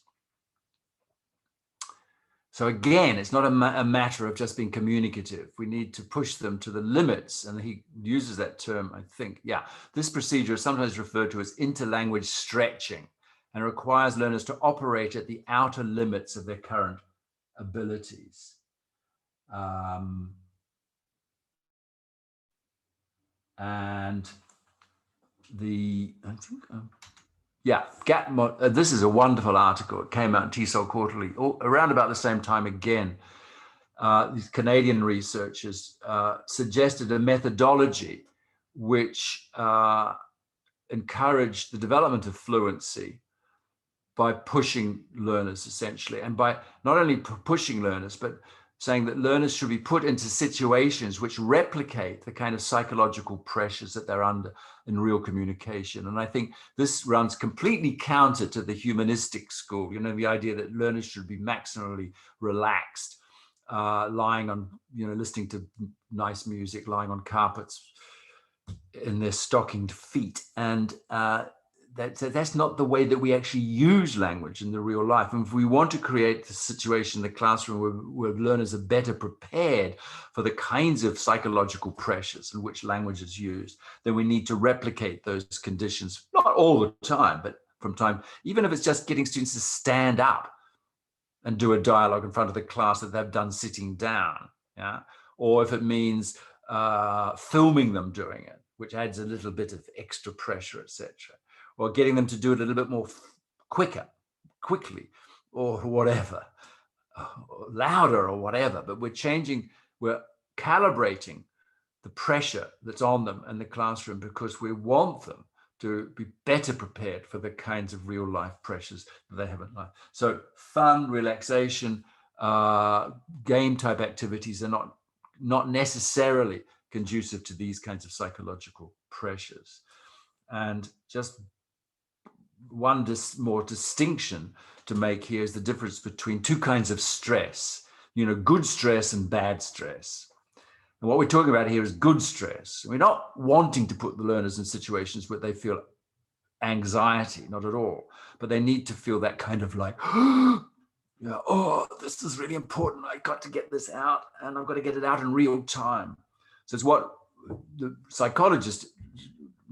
So again, it's not a matter of just being communicative. We need to push them to the limits. And he uses that term, I think. Yeah, this procedure is sometimes referred to as interlanguage stretching and requires learners to operate at the outer limits of their current abilities. And this is a wonderful article. It came out in TESOL Quarterly around about the same time again. These Canadian researchers suggested a methodology which encouraged the development of fluency by pushing learners, essentially, and by not only pushing learners, but saying that learners should be put into situations which replicate the kind of psychological pressures that they're under in real communication. And I think this runs completely counter to the humanistic school, the idea that learners should be maximally relaxed, lying on, listening to nice music, lying on carpets in their stockinged feet. And that's not the way that we actually use language in the real life. And if we want to create the situation in the classroom where learners are better prepared for the kinds of psychological pressures in which language is used, then we need to replicate those conditions, not all the time, but from time, even if it's just getting students to stand up and do a dialogue in front of the class that they've done sitting down, yeah? Or if it means filming them doing it, which adds a little bit of extra pressure, etc. Or getting them to do it a little bit more quickly, or whatever, or louder or whatever. But we're calibrating the pressure that's on them in the classroom because we want them to be better prepared for the kinds of real life pressures that they have in life. So fun, relaxation, game type activities are not necessarily conducive to these kinds of psychological pressures. And just one more distinction to make here is the difference between two kinds of stress, good stress and bad stress. And what we're talking about here is good stress. We're not wanting to put the learners in situations where they feel anxiety, not at all, but they need to feel that kind of like, oh, this is really important. I got to get this out and I've got to get it out in real time. So it's what the psychologist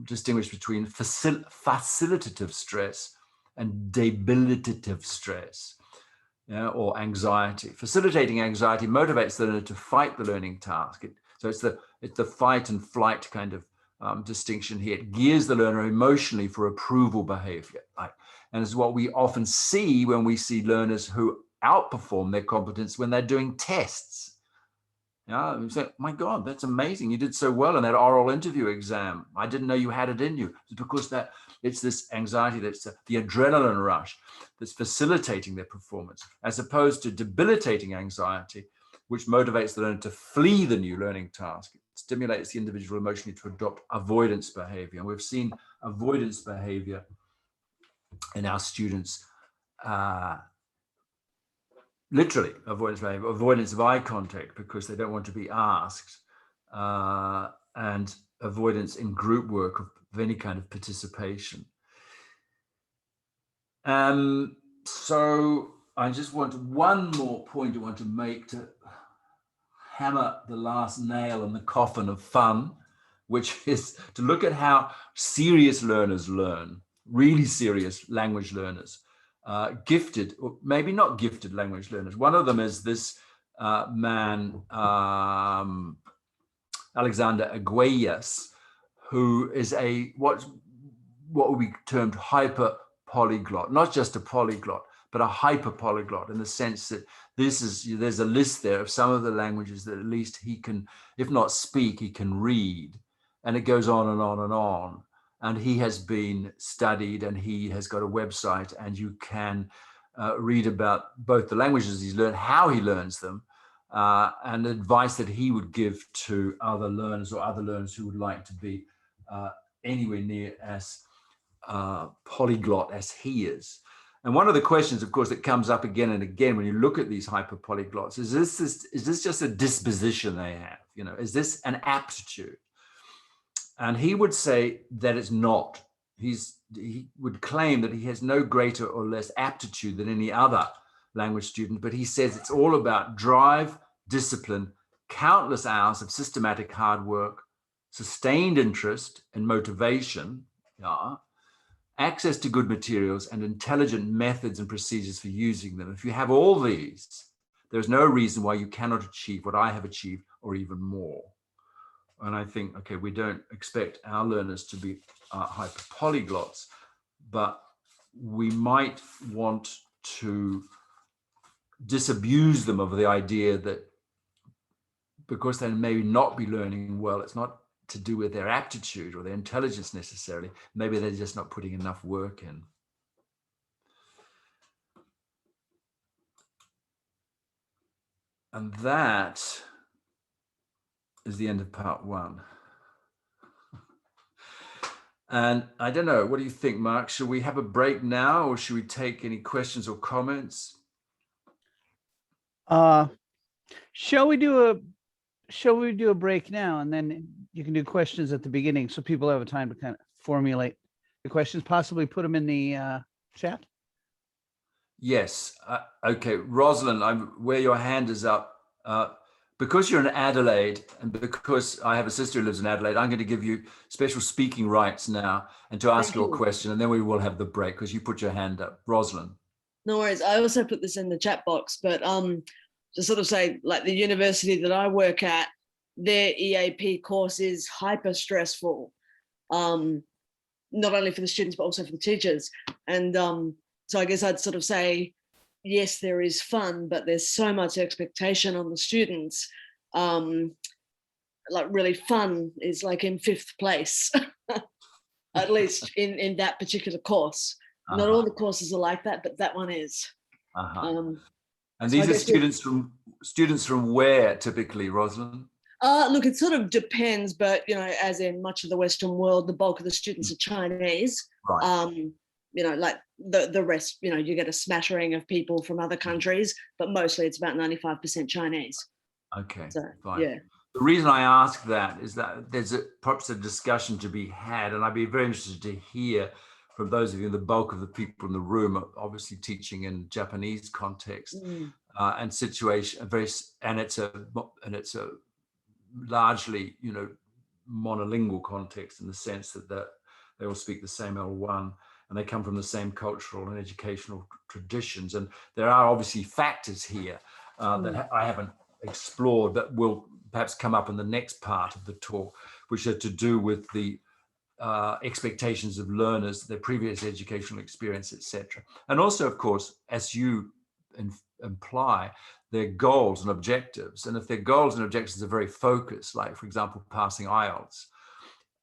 distinguish between facilitative stress and debilitative stress, or anxiety. Facilitating anxiety motivates the learner to fight the learning task. So it's the fight and flight kind of distinction here. It gears the learner emotionally for approval behavior. And it's what we often see when we see learners who outperform their competence when they're doing tests. Yeah, you say, my God, that's amazing. You did so well in that oral interview exam. I didn't know you had it in you. It's because it's this anxiety, that's the adrenaline rush that's facilitating their performance, as opposed to debilitating anxiety, which motivates the learner to flee the new learning task. It stimulates the individual emotionally to adopt avoidance behavior. And we've seen avoidance behavior in our students, literally avoidance behavior, avoidance of eye contact because they don't want to be asked, and avoidance in group work of any kind of participation. So I just want one more point I want to make to hammer the last nail in the coffin of fun, which is to look at how serious learners learn. really serious language learners, gifted, or maybe not gifted language learners. One of them is this man, Alexander Aguillas, who is what would be termed hyper polyglot, not just a polyglot, but a hyper polyglot, in the sense that there's a list there of some of the languages that at least he can, if not speak, he can read. And it goes on and on and on. And he has been studied, and he has got a website, and you can read about both the languages he's learned, how he learns them, and advice that he would give to other learners, or other learners who would like to be anywhere near as polyglot as he is. And one of the questions, of course, that comes up again and again when you look at these hyperpolyglots is this just a disposition they have? You know, is this an aptitude? And he would say that it's not. He would claim that he has no greater or less aptitude than any other language student, but he says it's all about drive, discipline, countless hours of systematic hard work, sustained interest and motivation, access to good materials, and intelligent methods and procedures for using them. If you have all these, there's no reason why you cannot achieve what I have achieved, or even more. And I think, okay, we don't expect our learners to be hyperpolyglots, but we might want to disabuse them of the idea that because they may not be learning well, it's not to do with their aptitude or their intelligence necessarily. Maybe they're just not putting enough work in. And that is the end of part one. And I don't know, what do you think, Mark? Should we have a break now, or should we take any questions or comments? Shall we do a break now, and then you can do questions at the beginning so people have a time to kind of formulate the questions, possibly put them in the chat? Yes. Okay, Rosalind, where your hand is up, because you're in Adelaide, and because I have a sister who lives in Adelaide, I'm going to give you special speaking rights now, and to ask your question, and then we will have the break because you put your hand up. Rosalind. No worries. I also put this in the chat box, but to sort of say, like the university that I work at, their EAP course is hyper stressful, not only for the students, but also for the teachers. And so I guess I'd sort of say, yes, there is fun, but there's so much expectation on the students. Like really fun is like in 5th place, at least in that particular course. Not all the courses are like that, but that one is. And these are students from where typically, Rosalind? Look, it sort of depends, but you know, as in much of the Western world, the bulk of the students are Chinese. Right. You know, like the rest, you know, you get a smattering of people from other countries, but mostly it's about 95% Chinese. Okay, so, fine. Yeah. The reason I ask that is that there's perhaps a discussion to be had, and I'd be very interested to hear from those of you, the bulk of the people in the room are obviously teaching in Japanese context and situation, and it's a largely, you know, monolingual context in the sense that they all speak the same L1 and they come from the same cultural and educational traditions. And there are obviously factors here that I haven't explored that will perhaps come up in the next part of the talk, which are to do with the expectations of learners, their previous educational experience, etc. And also, of course, as you imply, their goals and objectives. And if their goals and objectives are very focused, like, for example, passing IELTS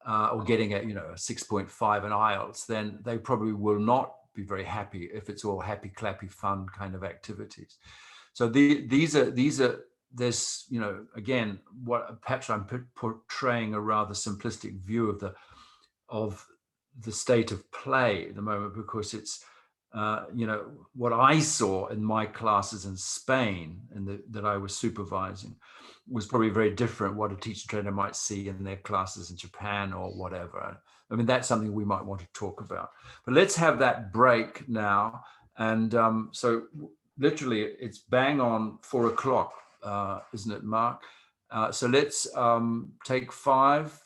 or getting a 6.5 in IELTS, then they probably will not be very happy if it's all happy, clappy, fun kind of activities. So there's, you know, again, what perhaps I'm portraying a rather simplistic view of the state of play at the moment, because it's, you know, what I saw in my classes in Spain and that I was supervising was probably very different what a teacher trainer might see in their classes in Japan or whatever. I mean, that's something we might want to talk about. But let's have that break now. And so literally it's bang on 4 o'clock, isn't it, Mark? So let's take 5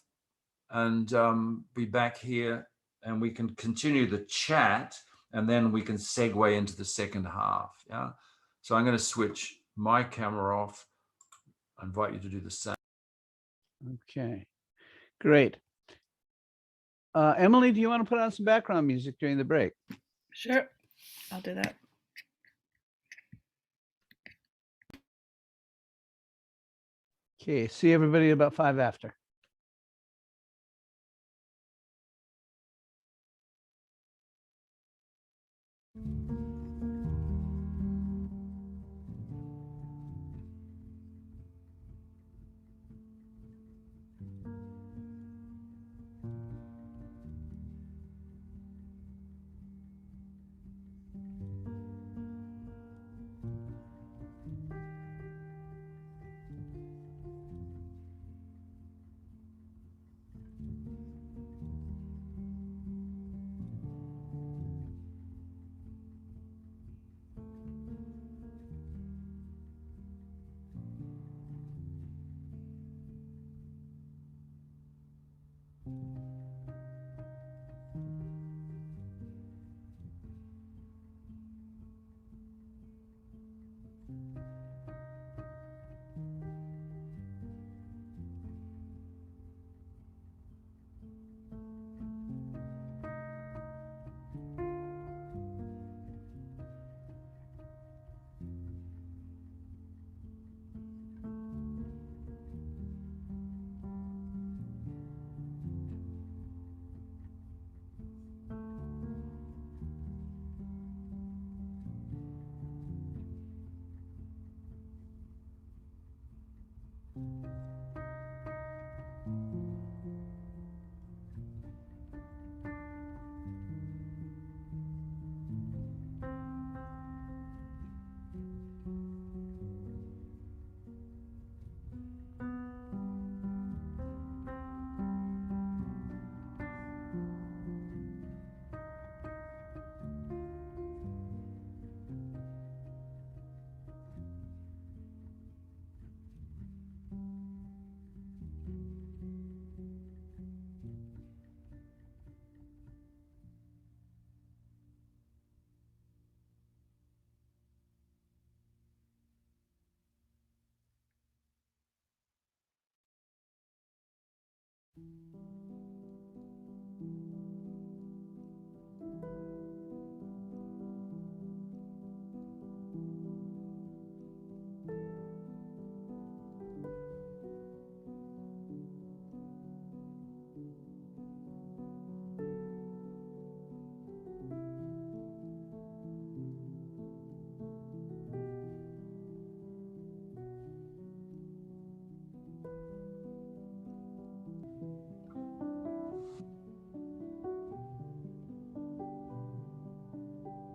and be back here and we can continue the chat, and then we can segue into the second half. Yeah. So I'm going to switch my camera off. I invite you to do the same. Okay, great. Emily, do you want to put on some background music during the break? Sure, I'll do that. Okay, see everybody about 5 after.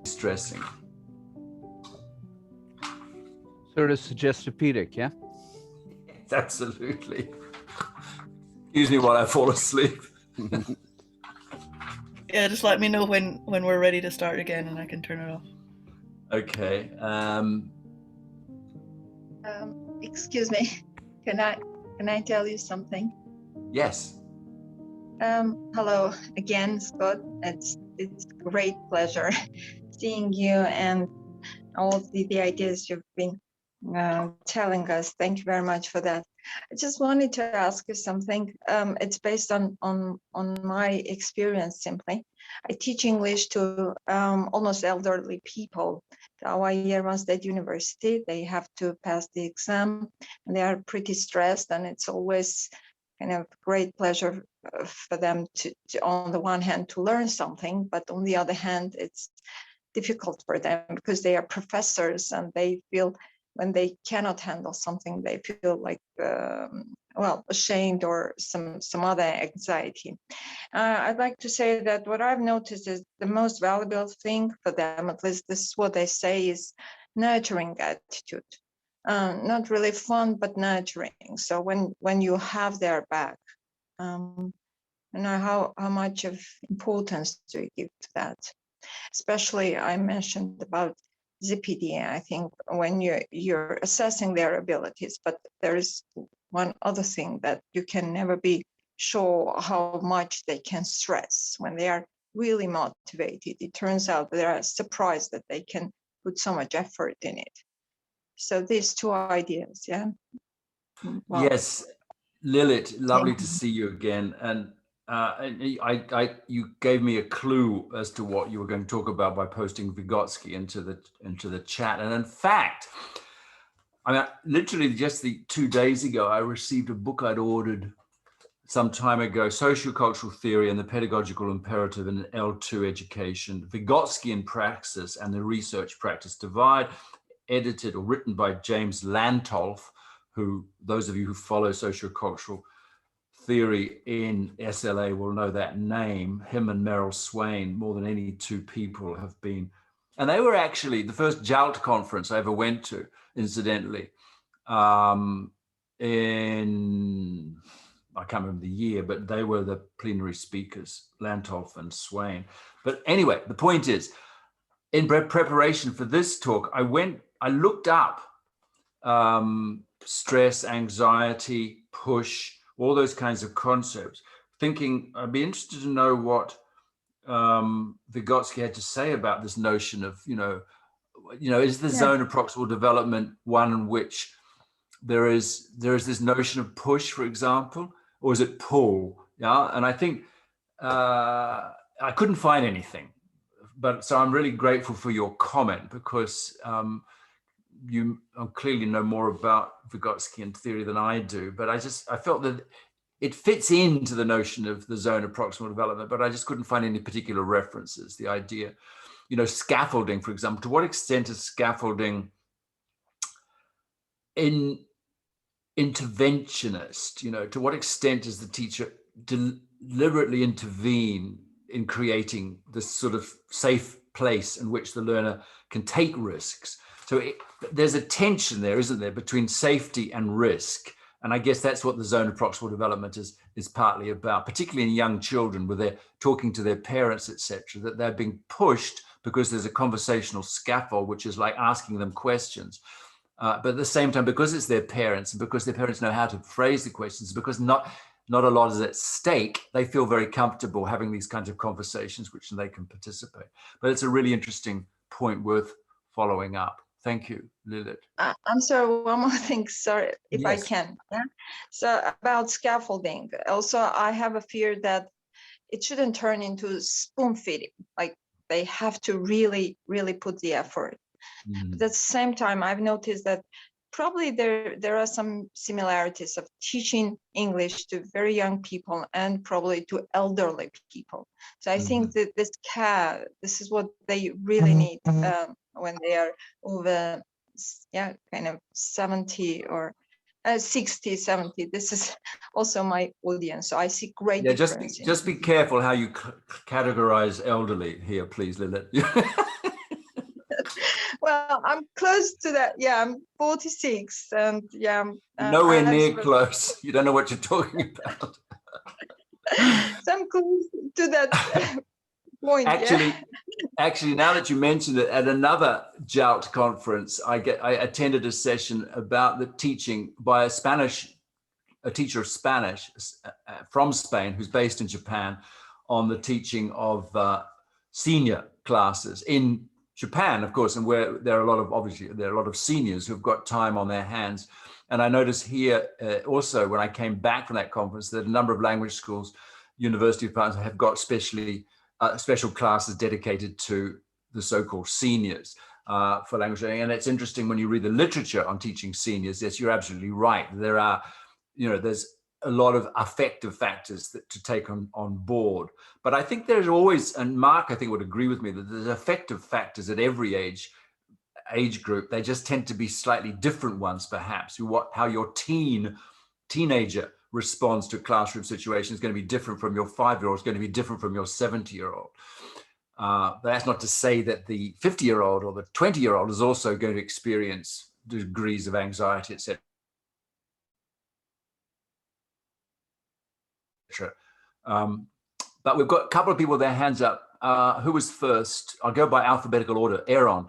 Stressing. Sort of suggestopedic, yeah? Absolutely. Excuse me while I fall asleep. Yeah, just let me know when we're ready to start again, and I can turn it off. Okay. Excuse me. Can I tell you something? Yes. Hello again, Scott. It's great pleasure seeing you and all the ideas you've been telling us. Thank you very much for that. I just wanted to ask you something. It's based on my experience simply. I teach English to almost elderly people at Hawaii Yerma State University. They have to pass the exam and they are pretty stressed, and it's always kind of great pleasure for them to on the one hand to learn something, but on the other hand it's difficult for them because they are professors and they feel when they cannot handle something, they feel like ashamed or some other anxiety. I'd like to say that what I've noticed is the most valuable thing for them, at least this is what they say, is nurturing attitude. Not really fun, but nurturing. So when you have their back, you know how much of importance do you give to that? Especially I mentioned about ZPD. I think when you're assessing their abilities, but there is one other thing that you can never be sure how much they can stress when they are really motivated. It turns out they are surprised that they can put so much effort in it. So these two ideas, yeah. Well, Yes, Lilith, lovely thank to you. see you again. And you gave me a clue as to what you were going to talk about by posting Vygotsky into the chat. And in fact, I mean, literally just 2 days ago, I received a book I'd ordered some time ago, Sociocultural Theory and the Pedagogical Imperative in L2 Education, Vygotsky in Praxis and the Research Practice Divide, edited or written by James Lantolf, who those of you who follow sociocultural theory in SLA will know that name. Him and Meryl Swain, more than any two people, have been. And they were actually the first JALT conference I ever went to, incidentally, in, I can't remember the year, but they were the plenary speakers, Lantolf and Swain. But anyway, the point is, in preparation for this talk, I looked up stress, anxiety, push, all those kinds of concepts, thinking I'd be interested to know what Vygotsky had to say about this notion of, is the zone of proximal development one in which there is this notion of push, for example, or is it pull? Yeah, and I think I couldn't find anything, but so I'm really grateful for your comment, because you clearly know more about Vygotskian theory than I do, but I felt that it fits into the notion of the zone of proximal development, but I just couldn't find any particular references. The idea, scaffolding, for example, to what extent is scaffolding interventionist? To what extent does the teacher deliberately intervene in creating this sort of safe place in which the learner can take risks? So there's a tension there, isn't there, between safety and risk? And I guess that's what the zone of proximal development is partly about, particularly in young children, where they're talking to their parents, etc., that they're being pushed because there's a conversational scaffold, which is like asking them questions. But at the same time, because it's their parents and because their parents know how to phrase the questions, because not a lot is at stake, they feel very comfortable having these kinds of conversations, which they can participate. But it's a really interesting point worth following up. Thank you, Lilith. I'm sorry, one more thing, sorry, if I Yes. can. Yeah. So about scaffolding, also I have a fear that it shouldn't turn into spoon feeding, like they have to really, really put the effort. But at the same time, I've noticed that probably there are some similarities of teaching English to very young people and probably to elderly people. So I think that this is what they really need when they are over, kind of 70 or 60, 70. This is also my audience. So I see great difference. Just be careful how you categorize elderly here, please, Lilith. Well, I'm close to that. Yeah, I'm 46, and nowhere near close. You don't know what you're talking about. So I'm close to that point. Actually, now that you mentioned it, at another JALT conference, I attended a session about the teaching by a teacher of Spanish from Spain, who's based in Japan, on the teaching of senior classes in Japan, of course, and where there are a lot of seniors who've got time on their hands. And I noticed here also, when I came back from that conference, that a number of language schools, university departments have got special classes dedicated to the so-called seniors for language learning. And it's interesting when you read the literature on teaching seniors. Yes, you're absolutely right. There are, there's a lot of affective factors to take on board. But I think there's always, and Mark, I think, would agree with me, that there's affective factors at every age group. They just tend to be slightly different ones, perhaps. How your teenager responds to a classroom situation is going to be different from your 5-year-old, is going to be different from your 70-year-old. But that's not to say that the 50-year-old or the 20-year-old is also going to experience degrees of anxiety, etc. But we've got a couple of people with their hands up. Who was first? I'll go by alphabetical order. Aaron.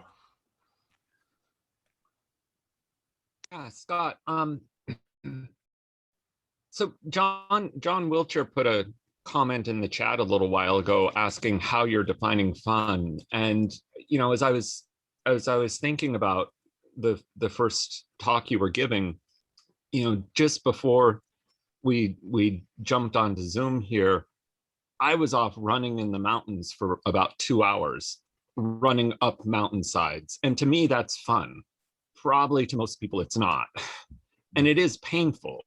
Scott. So John Wiltshire put a comment in the chat a little while ago asking how you're defining fun. And, you know, as I was thinking about the first talk you were giving, you know, just before we jumped onto Zoom here, I was off running in the mountains for about 2 hours, running up mountainsides. And to me, that's fun. Probably to most people, it's not. And it is painful.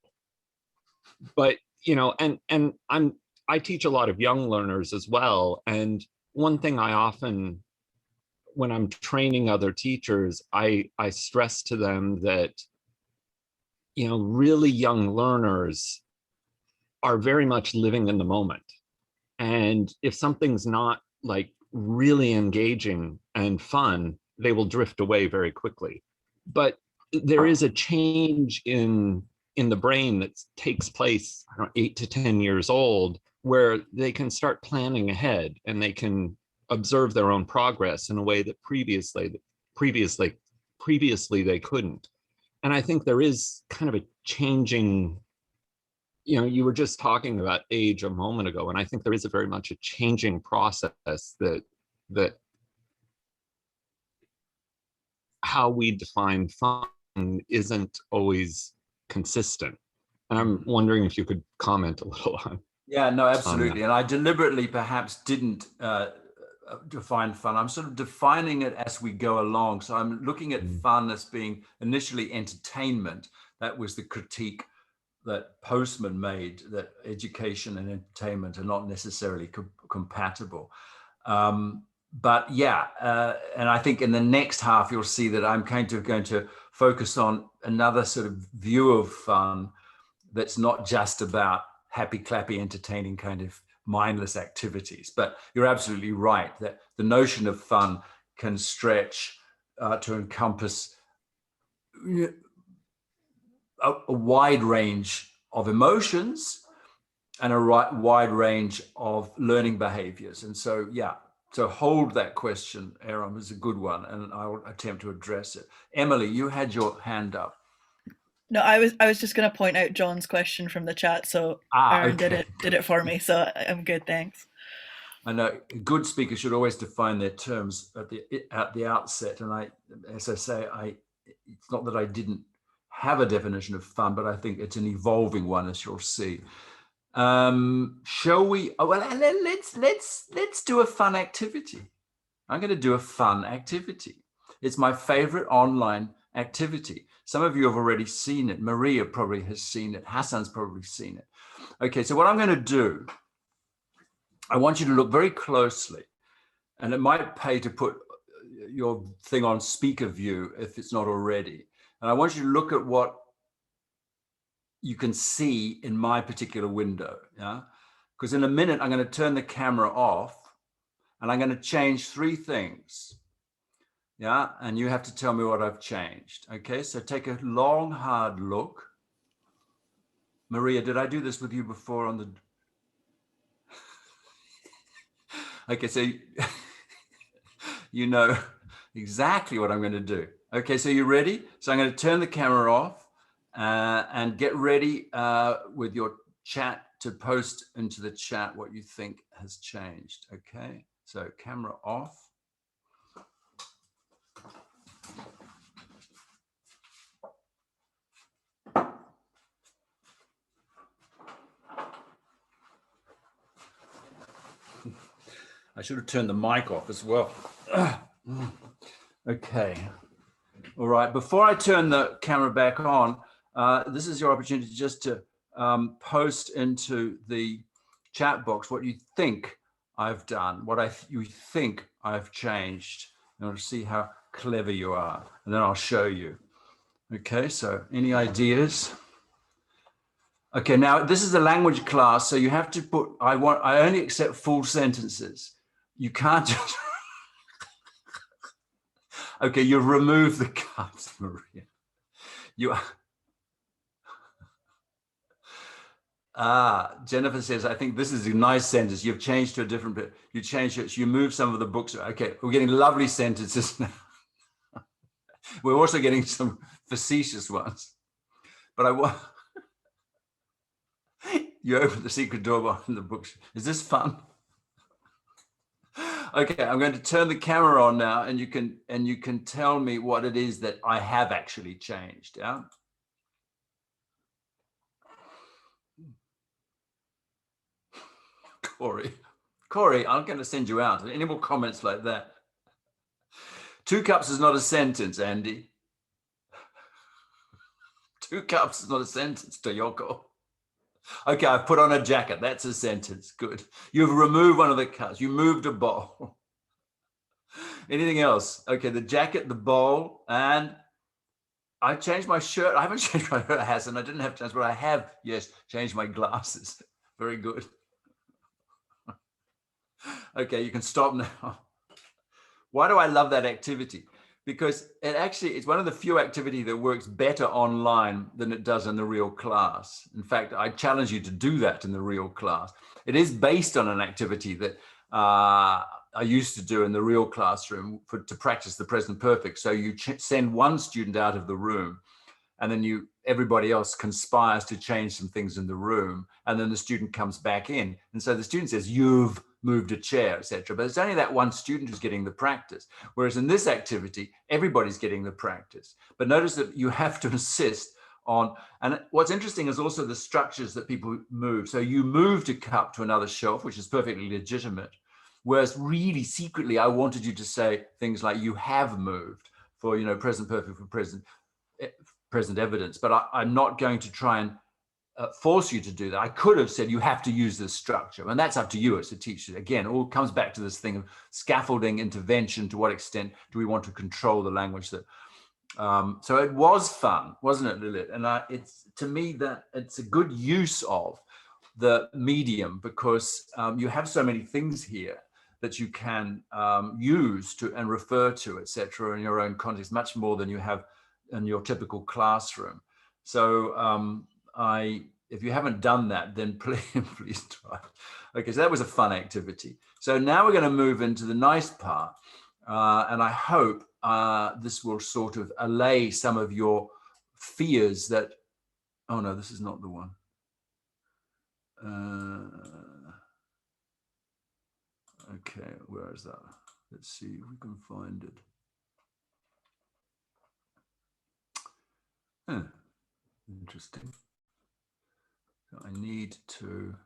But, you know, and I teach a lot of young learners as well. And one thing I often, when I'm training other teachers, I stress to them that, you know, really young learners are very much living in the moment. And if something's not like really engaging and fun, they will drift away very quickly. But there is a change in the brain that takes place, I don't know, 8 to 10 years old, where they can start planning ahead and they can observe their own progress in a way that previously they couldn't. And I think there is kind of a changing, you know, you were just talking about age a moment ago, and I think there is a very much a changing process that how we define fun isn't always consistent. And I'm wondering if you could comment a little on. Yeah, no, absolutely. And I deliberately perhaps didn't define fun. I'm sort of defining it as we go along. So I'm looking at fun as being initially entertainment. That was the critique that Postman made, that education and entertainment are not necessarily compatible. But yeah, and I think in the next half, you'll see that I'm going to focus on another sort of view of fun that's not just about happy, clappy, entertaining kind of mindless activities. But you're absolutely right that the notion of fun can stretch to encompass a wide range of emotions and a wide range of learning behaviors. And so, yeah, so hold that question, Aram, is a good one, and I'll attempt to address it. Emily, you had your hand up. No, I was just going to point out John's question from the chat, so Aaron okay. did it for me, so I'm good, thanks. I know good speakers should always define their terms at the outset, and as I say, it's not that I didn't have a definition of fun, but I think it's an evolving one, as you'll see. Shall we? Oh, well, and then let's do a fun activity. I'm going to do a fun activity. It's my favorite online activity. Some of you have already seen it. Maria probably has seen it. Hassan's probably seen it. Okay, so what I'm going to do, I want you to look very closely, and it might pay to put your thing on speaker view if it's not already. And I want you to look at what you can see in my particular window, yeah? Because in a minute, I'm going to turn the camera off and I'm going to change 3 things, yeah? And you have to tell me what I've changed, okay? So take a long, hard look. Maria, did I do this with you before on the... Okay, so you know exactly what I'm going to do. Okay, so you ready? So I'm going to turn the camera off and get ready with your chat to post into the chat what you think has changed. Okay, so camera off. I should have turned the mic off as well. Okay. All right. Before I turn the camera back on, this is your opportunity just to post into the chat box what you think I've done, what you think I've changed, in order to see how clever you are. And then I'll show you. Okay. So any ideas? Okay. Now this is a language class, so you have to put, I only accept full sentences. You can't just... Okay, you've removed the cups, Maria. Jennifer says, I think this is a nice sentence. You've changed to a different bit. You changed it. You moved some of the books. Okay, we're getting lovely sentences now. We're also getting some facetious ones. But You open the secret door behind the books. Is this fun? Okay, I'm going to turn the camera on now, and you can tell me what it is that I have actually changed. Yeah. Corey, I'm going to send you out. Any more comments like that? 2 cups is not a sentence, Andy. 2 cups is not a sentence, Toyoko. Okay, I've put on a jacket. That's a sentence. Good. You've removed one of the cups. You moved a bowl. Anything else? Okay, the jacket, the bowl, and I changed my shirt. I haven't changed my shirt, Hassan. I didn't have chance, but I have, yes, changed my glasses. Very good. Okay, you can stop now. Why do I love that activity? Because it's one of the few activities that works better online than it does in the real class. In fact, I challenge you to do that in the real class. It is based on an activity that I used to do in the real classroom to practice the present perfect. So you send one student out of the room, and then everybody else conspires to change some things in the room, and then the student comes back in. And so the student says, "You've moved a chair," etc. But it's only that one student who's getting the practice. Whereas in this activity, everybody's getting the practice. But notice that you have to insist on, and what's interesting is also the structures that people move. So you moved a cup to another shelf, which is perfectly legitimate. Whereas really secretly, I wanted you to say things like "you have moved" for, present perfect for present evidence. But I'm not going to try and force you to do that. I could have said you have to use this structure, and that's up to you as a teacher. Again, it all comes back to this thing of scaffolding, intervention. To what extent do we want to control the language? That so it was fun, wasn't it, Lilith? And it's, to me, that it's a good use of the medium, because you have so many things here that you can use to and refer to, etc., in your own context, much more than you have in your typical classroom. So if you haven't done that, then please try. Okay, so that was a fun activity. So now we're going to move into the nice part, and I hope this will sort of allay some of your fears that, oh no, this is not the one. Okay, where is that? Let's see if we can find it. Interesting. I need to,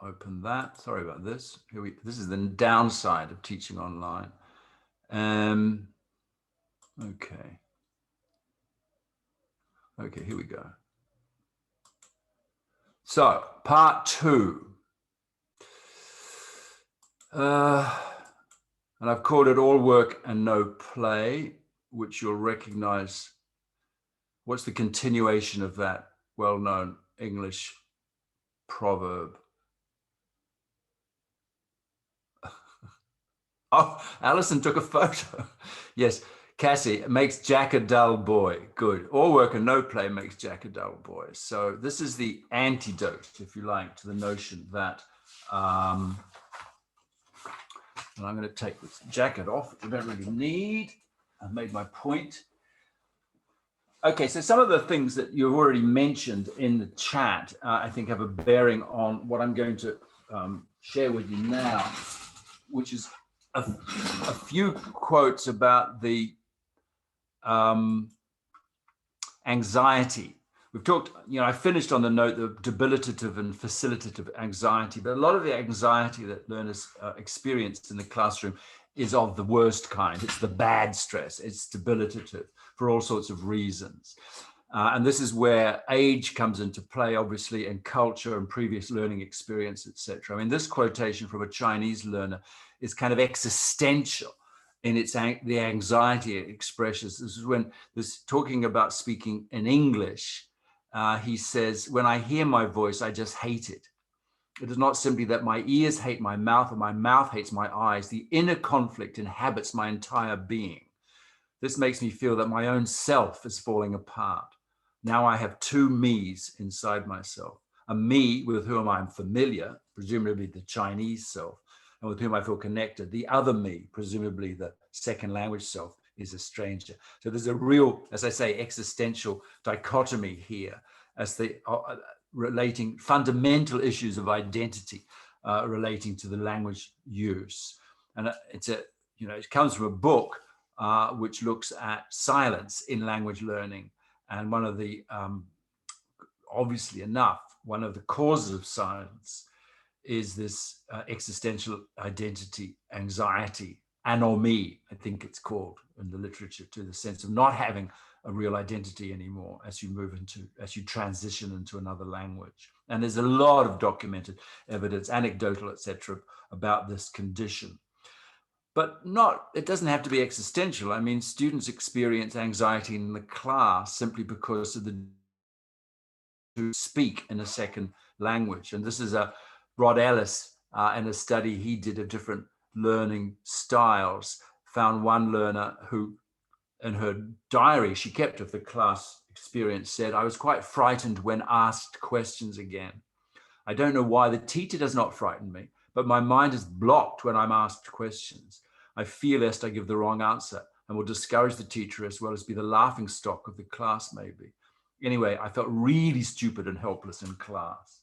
open that. Sorry about this. This is the downside of teaching online. Okay. Okay, here we go. So, part 2. And I've called it all work and no play, which you'll recognize. What's the continuation of that well-known English proverb? Oh, Alison took a photo. Yes, Cassie, makes Jack a dull boy. Good. All work and no play makes Jack a dull boy. So this is the antidote, if you like, to the notion that, and I'm going to take this jacket off, which you don't really need. I've made my point. Okay, so some of the things that you've already mentioned in the chat, I think, have a bearing on what I'm going to share with you now, which is a few quotes about the anxiety. We've talked, I finished on the note of debilitative and facilitative anxiety, but a lot of the anxiety that learners experience in the classroom is of the worst kind. It's the bad stress. It's debilitative for all sorts of reasons. And this is where age comes into play, obviously, and culture and previous learning experience, etc. I mean, this quotation from a Chinese learner is kind of existential in the anxiety it expresses. This is when talking about speaking in English, he says, "When I hear my voice, I just hate it. It is not simply that my ears hate my mouth or my mouth hates my eyes. The inner conflict inhabits my entire being. This makes me feel that my own self is falling apart. Now I have 2 me's inside myself. A me with whom I'm familiar, presumably the Chinese self, and with whom I feel connected. The other me, presumably the second language self, is a stranger." So there's a real, as I say, existential dichotomy here. as the relating fundamental issues of identity relating to the language use. And it comes from a book which looks at silence in language learning. And one of the, obviously enough, one of the causes of silence is this existential identity, anxiety, anomie, I think it's called in the literature, to the sense of not having a real identity anymore as you transition into another language. And there's a lot of documented evidence, anecdotal, etc., about this condition. But it doesn't have to be existential. I mean, students experience anxiety in the class simply because of to speak in a second language. And this is Rod Ellis, in a study he did of different learning styles, found one learner who, in her diary she kept of the class experience, said, "I was quite frightened when asked questions again. I don't know why. The teacher does not frighten me, but my mind is blocked when I'm asked questions. I fear lest I give the wrong answer and will discourage the teacher as well as be the laughing stock of the class maybe. Anyway, I felt really stupid and helpless in class."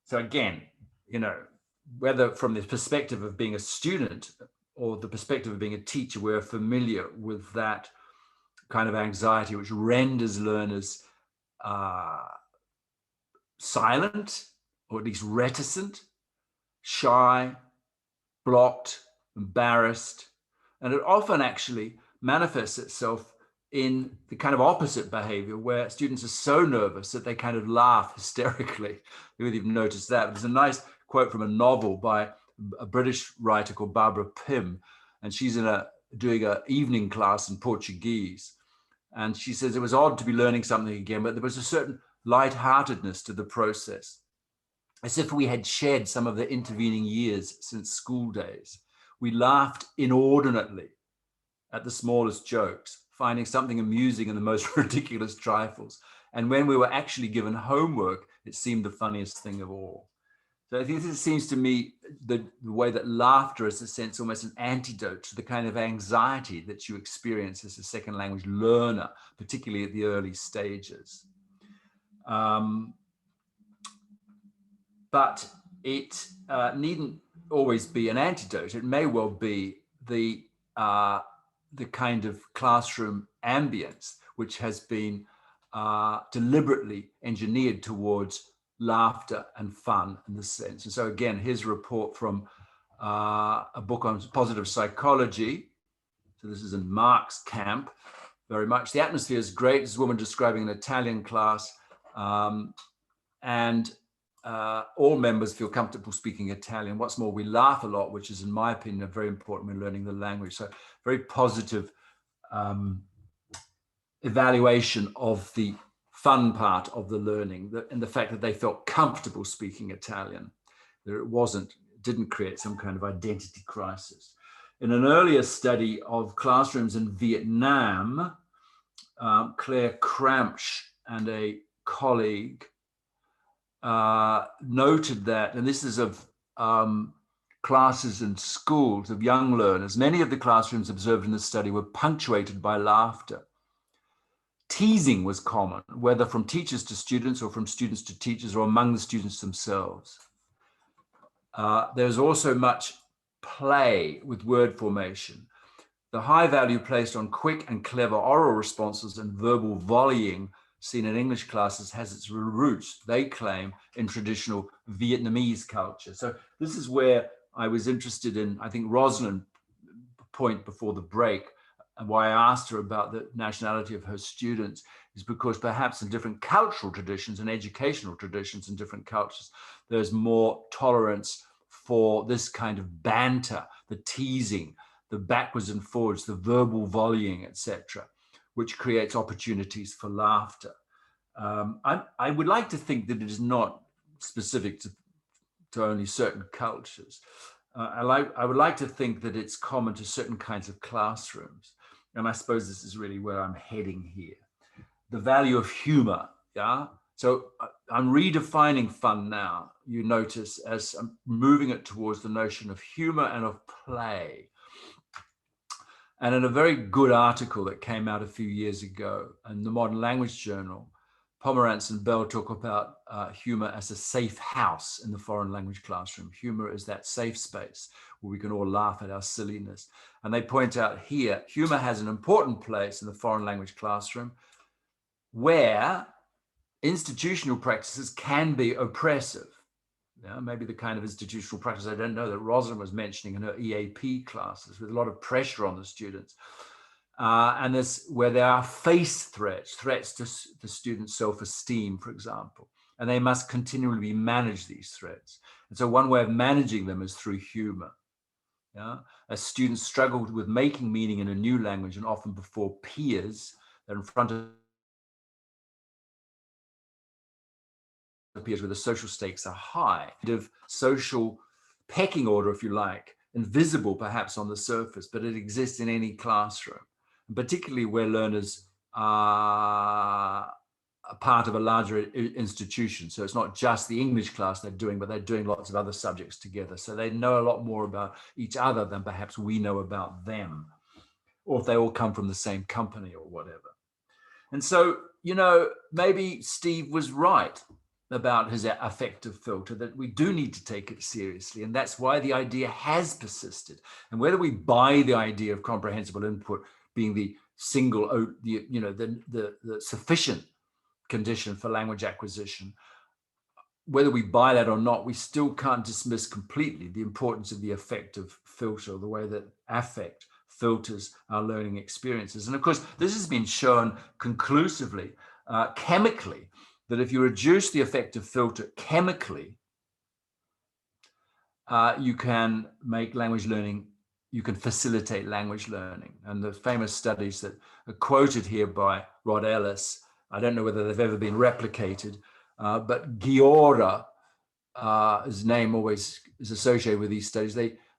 So again, whether from the perspective of being a student or the perspective of being a teacher, we're familiar with that kind of anxiety which renders learners silent, or at least reticent, shy, blocked, embarrassed. And it often actually manifests itself in the kind of opposite behavior where students are so nervous that they kind of laugh hysterically. You would even notice that. There's a nice quote from a novel by a British writer called Barbara Pym, and she's doing an evening class in Portuguese. And she says it was odd to be learning something again, but there was a certain lightheartedness to the process, as if we had shed some of the intervening years since school days. We laughed inordinately at the smallest jokes, finding something amusing in the most ridiculous trifles. And when we were actually given homework, it seemed the funniest thing of all. So I think this seems to me the way that laughter is, in a sense, almost an antidote to the kind of anxiety that you experience as a second language learner, particularly at the early stages. But it needn't always be an antidote. It may well be the kind of classroom ambience which has been deliberately engineered towards laughter and fun in this sense. And so again, here's a report from a book on positive psychology. So this is in Mark's camp, very much. The atmosphere is great. This is a woman describing an Italian class, and all members feel comfortable speaking Italian. What's more, we laugh a lot, which is, in my opinion, very important when learning the language. So very positive evaluation of the fun part of the learning, and the fact that they felt comfortable speaking Italian, that it didn't create some kind of identity crisis. In an earlier study of classrooms in Vietnam, Claire Cramch and a colleague noted that, and this is of classes and schools of young learners, many of the classrooms observed in the study were punctuated by laughter. Teasing was common, whether from teachers to students or from students to teachers or among the students themselves. There's also much play with word formation. The high value placed on quick and clever oral responses and verbal volleying seen in English classes has its roots, they claim, in traditional Vietnamese culture. So this is where I was interested in, I think, Rosalind's point before the break, and why I asked her about the nationality of her students, is because perhaps in different cultural traditions and educational traditions in different cultures, there's more tolerance for this kind of banter, the teasing, the backwards and forwards, the verbal volleying, etc., which creates opportunities for laughter. I would like to think that it is not specific to only certain cultures. I would like to think that it's common to certain kinds of classrooms. And I suppose this is really where I'm heading here. The value of humor, yeah? So I'm redefining fun now, you notice, as I'm moving it towards the notion of humor and of play. And in a very good article that came out a few years ago in the Modern Language Journal, Pomerantz and Bell talk about humor as a safe house in the foreign language classroom. Humor is that safe space where we can all laugh at our silliness. And they point out here, humor has an important place in the foreign language classroom where institutional practices can be oppressive. Maybe the kind of institutional practice, I don't know, that Rosalind was mentioning in her EAP classes, with a lot of pressure on the students. And this, where there are face threats to the student's self-esteem, for example, and they must continually manage these threats. And so one way of managing them is through humor. As students struggle with making meaning in a new language, and often before peers, they're in front of peers where the social stakes are high, of social pecking order, if you like, invisible perhaps on the surface, but it exists in any classroom, and particularly where learners are a part of a larger institution. So it's not just the English class they're doing, but they're doing lots of other subjects together. So they know a lot more about each other than perhaps we know about them, or if they all come from the same company or whatever. And so, maybe Steve was right about his affective filter, that we do need to take it seriously. And that's why the idea has persisted. And whether we buy the idea of comprehensible input being the single, the sufficient condition for language acquisition, whether we buy that or not, we still can't dismiss completely the importance of the affective filter, the way that affect filters our learning experiences. And of course, this has been shown conclusively, chemically, that if you reduce the affective filter chemically, you can make language learning, you can facilitate language learning. And the famous studies that are quoted here by Rod Ellis, I don't know whether they've ever been replicated, but Giora, his name always is associated with these studies.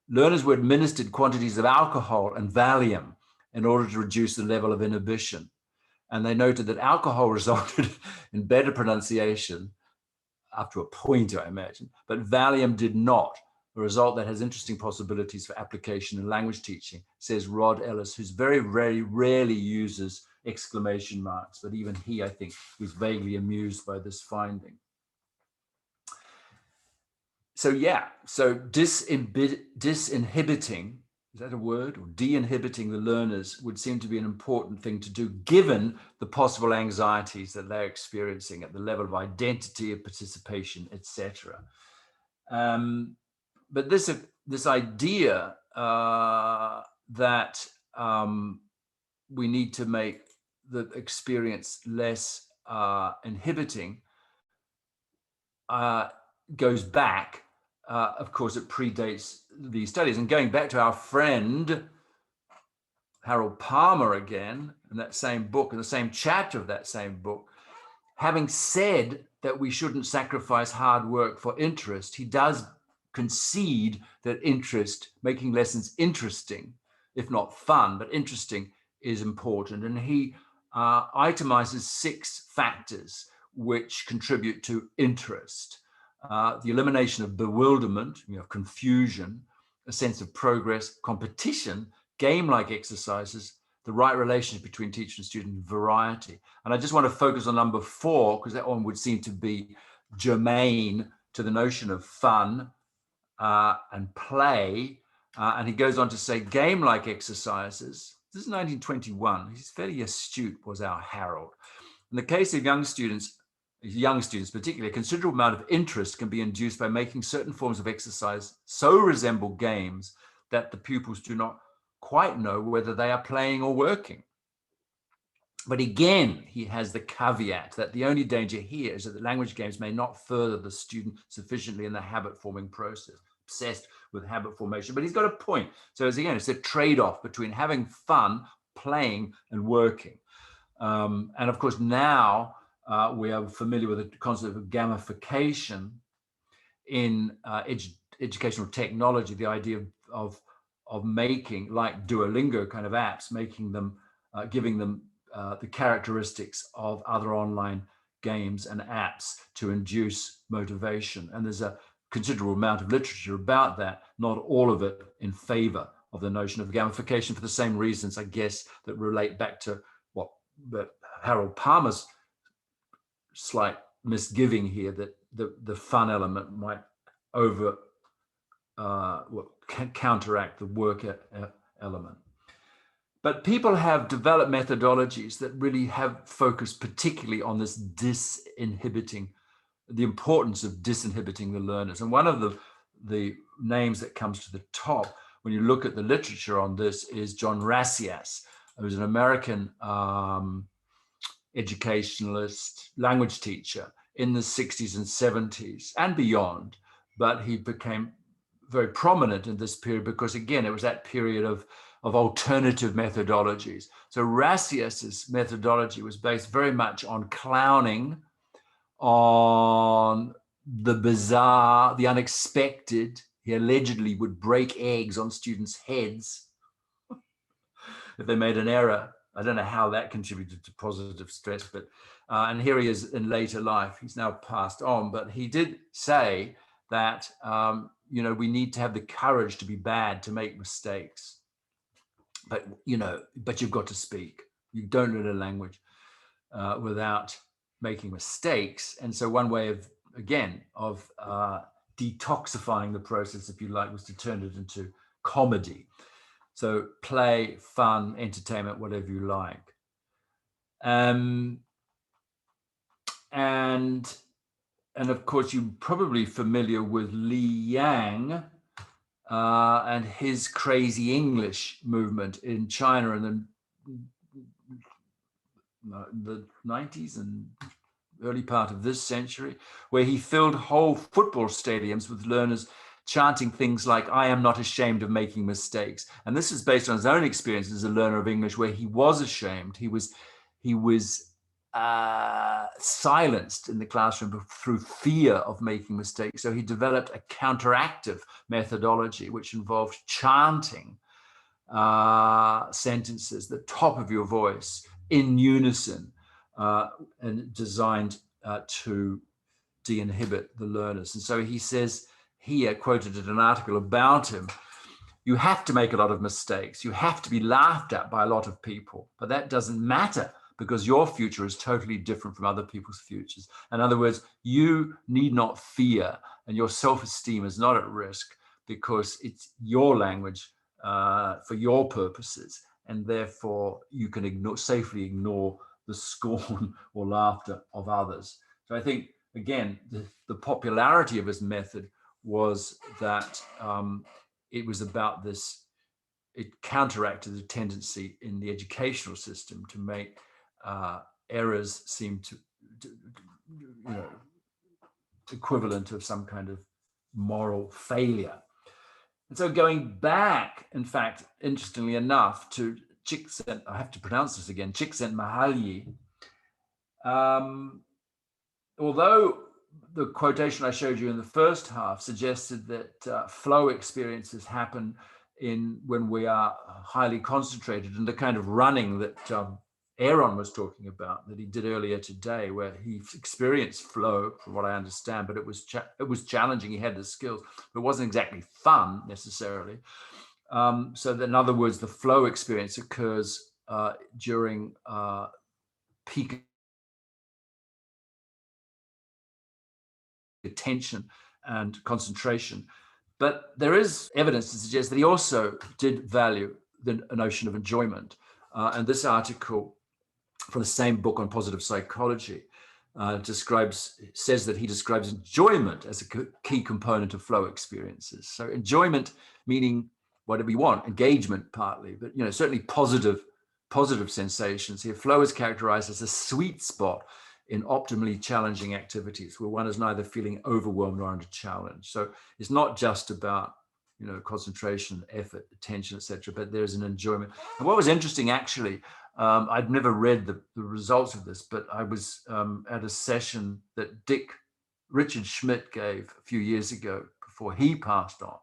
Learners were administered quantities of alcohol and Valium in order to reduce the level of inhibition. And they noted that alcohol resulted in better pronunciation up to a point, I imagine, but Valium did not. A result that has interesting possibilities for application in language teaching, says Rod Ellis, who's very, very rarely uses exclamation marks, but even he, I think, was vaguely amused by this finding. So disinhibiting, is that a word? Or de-inhibiting the learners would seem to be an important thing to do, given the possible anxieties that they're experiencing at the level of identity, of participation, etc. But this idea that we need to make the experience less inhibiting goes back. Of course, it predates these studies. And going back to our friend Harold Palmer again, in that same book, in the same chapter of that same book, having said that we shouldn't sacrifice hard work for interest, he does concede that interest, making lessons interesting, if not fun, but interesting, is important. And he itemizes 6 factors which contribute to interest. The elimination of bewilderment, confusion, a sense of progress, competition, game-like exercises, the right relationship between teacher and student, variety. And I just want to focus on number 4, because that one would seem to be germane to the notion of fun and play. And he goes on to say game-like exercises. This is 1921. He's fairly astute, was our Harold. In the case of young students particularly, a considerable amount of interest can be induced by making certain forms of exercise so resemble games that the pupils do not quite know whether they are playing or working. But again, he has the caveat that the only danger here is that the language games may not further the student sufficiently in the habit-forming process, obsessed with habit formation. But he's got a point. So it's a trade-off between having fun, playing, and working. And of course, now we are familiar with the concept of gamification in educational technology, the idea of making, like Duolingo kind of apps, making them, giving them the characteristics of other online games and apps to induce motivation. And there's a considerable amount of literature about that, not all of it in favor of the notion of gamification, for the same reasons, I guess, that relate back to what Harold Palmer's slight misgiving here that the fun element might counteract the work element. But people have developed methodologies that really have focused particularly on this the importance of disinhibiting the learners. And one of the names that comes to the top when you look at the literature on this is John Rassias, who's an American educationalist, language teacher in the 60s and 70s and beyond. But he became very prominent in this period because, again, it was that period of alternative methodologies. So Rassias's methodology was based very much on clowning, on the bizarre, the unexpected. He allegedly would break eggs on students' heads if they made an error. I don't know how that contributed to positive stress, but and here he is in later life. He's now passed on, but he did say that we need to have the courage to be bad, to make mistakes. But you've got to speak. You don't learn a language without making mistakes. And so one way of detoxifying the process, if you like, was to turn it into comedy. So play, fun, entertainment, whatever you like. And of course, you're probably familiar with Li Yang and his crazy English movement in China in the 90s and early part of this century, where he filled whole football stadiums with learners chanting things like, "I am not ashamed of making mistakes." And this is based on his own experience as a learner of English, where he was ashamed. He was silenced in the classroom through fear of making mistakes. So he developed a counteractive methodology, which involved chanting sentences, the top of your voice, in unison, and designed to de-inhibit the learners. And so he says here, quoted in an article about him, you have to make a lot of mistakes. You have to be laughed at by a lot of people, but that doesn't matter because your future is totally different from other people's futures. In other words, you need not fear, and your self-esteem is not at risk because it's your language for your purposes, and therefore you can safely ignore the scorn or laughter of others. So I think, again, the popularity of his method was that it was about this, it counteracted the tendency in the educational system to make errors seem to equivalent of some kind of moral failure. And so going back, in fact, interestingly enough, to I have to pronounce this again, Csikszentmihalyi, although the quotation I showed you in the first half suggested that flow experiences happen when we are highly concentrated, and the kind of running that Aaron was talking about, that he did earlier today, where he experienced flow, from what I understand, but it was challenging. He had the skills, but it wasn't exactly fun necessarily. So that, in other words, the flow experience occurs during peak attention and concentration. But there is evidence to suggest that he also did value the notion of enjoyment. And this article from the same book on positive psychology says that he describes enjoyment as a key component of flow experiences. So enjoyment meaning whatever we want, engagement partly, but certainly positive sensations. Here, flow is characterized as a sweet spot in optimally challenging activities where one is neither feeling overwhelmed nor under challenge. So it's not just about concentration, effort, attention, etc., but there's an enjoyment. And what was interesting, actually, I'd never read the results of this, but I was at a session that Richard Schmidt gave a few years ago before he passed on,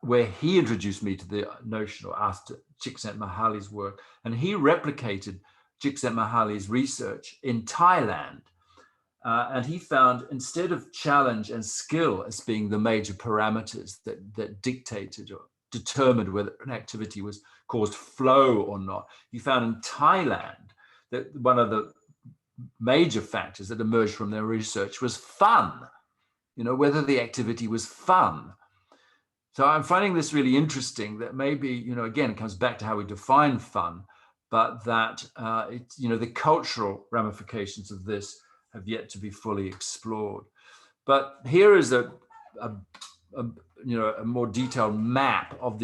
where he introduced me to the notion, or asked Csikszentmihalyi's work, and he replicated Csikszentmihalyi's research in Thailand. And he found, instead of challenge and skill as being the major parameters that dictated or determined whether an activity caused flow or not, he found in Thailand that one of the major factors that emerged from their research was fun, whether the activity was fun. So I'm finding this really interesting that maybe, again, it comes back to how we define fun, but that the cultural ramifications of this have yet to be fully explored. But here is a more detailed map of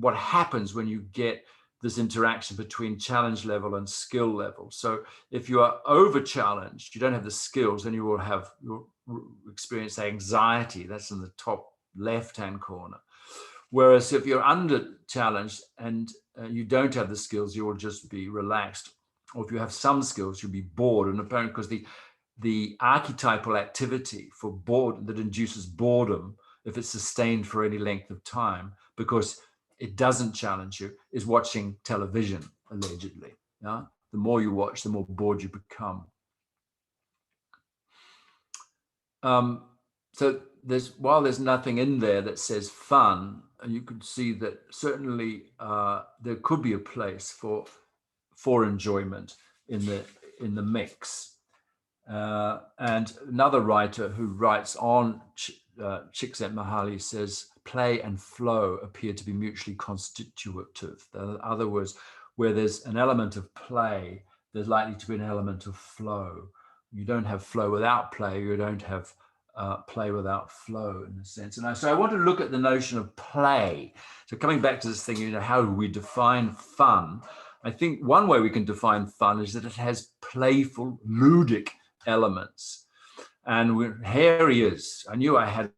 what happens when you get this interaction between challenge level and skill level. So if you are over challenged, you don't have the skills, then you'll experience anxiety. That's in the top left-hand corner. Whereas if you're under challenged and you don't have the skills, you will just be relaxed. Or if you have some skills, you'll be bored. And apparently, because the archetypal activity for boredom that induces boredom, if it's sustained for any length of time, because it doesn't challenge you, is watching television, allegedly. Yeah? The more you watch, the more bored you become. So while there's nothing in there that says fun, and you can see that certainly there could be a place for enjoyment in the mix. And another writer who writes on Csikszentmihalyi says, play and flow appear to be mutually constitutive. In other words, where there's an element of play, there's likely to be an element of flow. You don't have flow without play. You don't have play without flow, in a sense. And so I want to look at the notion of play. So coming back to this thing, how do we define fun? I think one way we can define fun is that it has playful, ludic elements. And here he is. I knew I had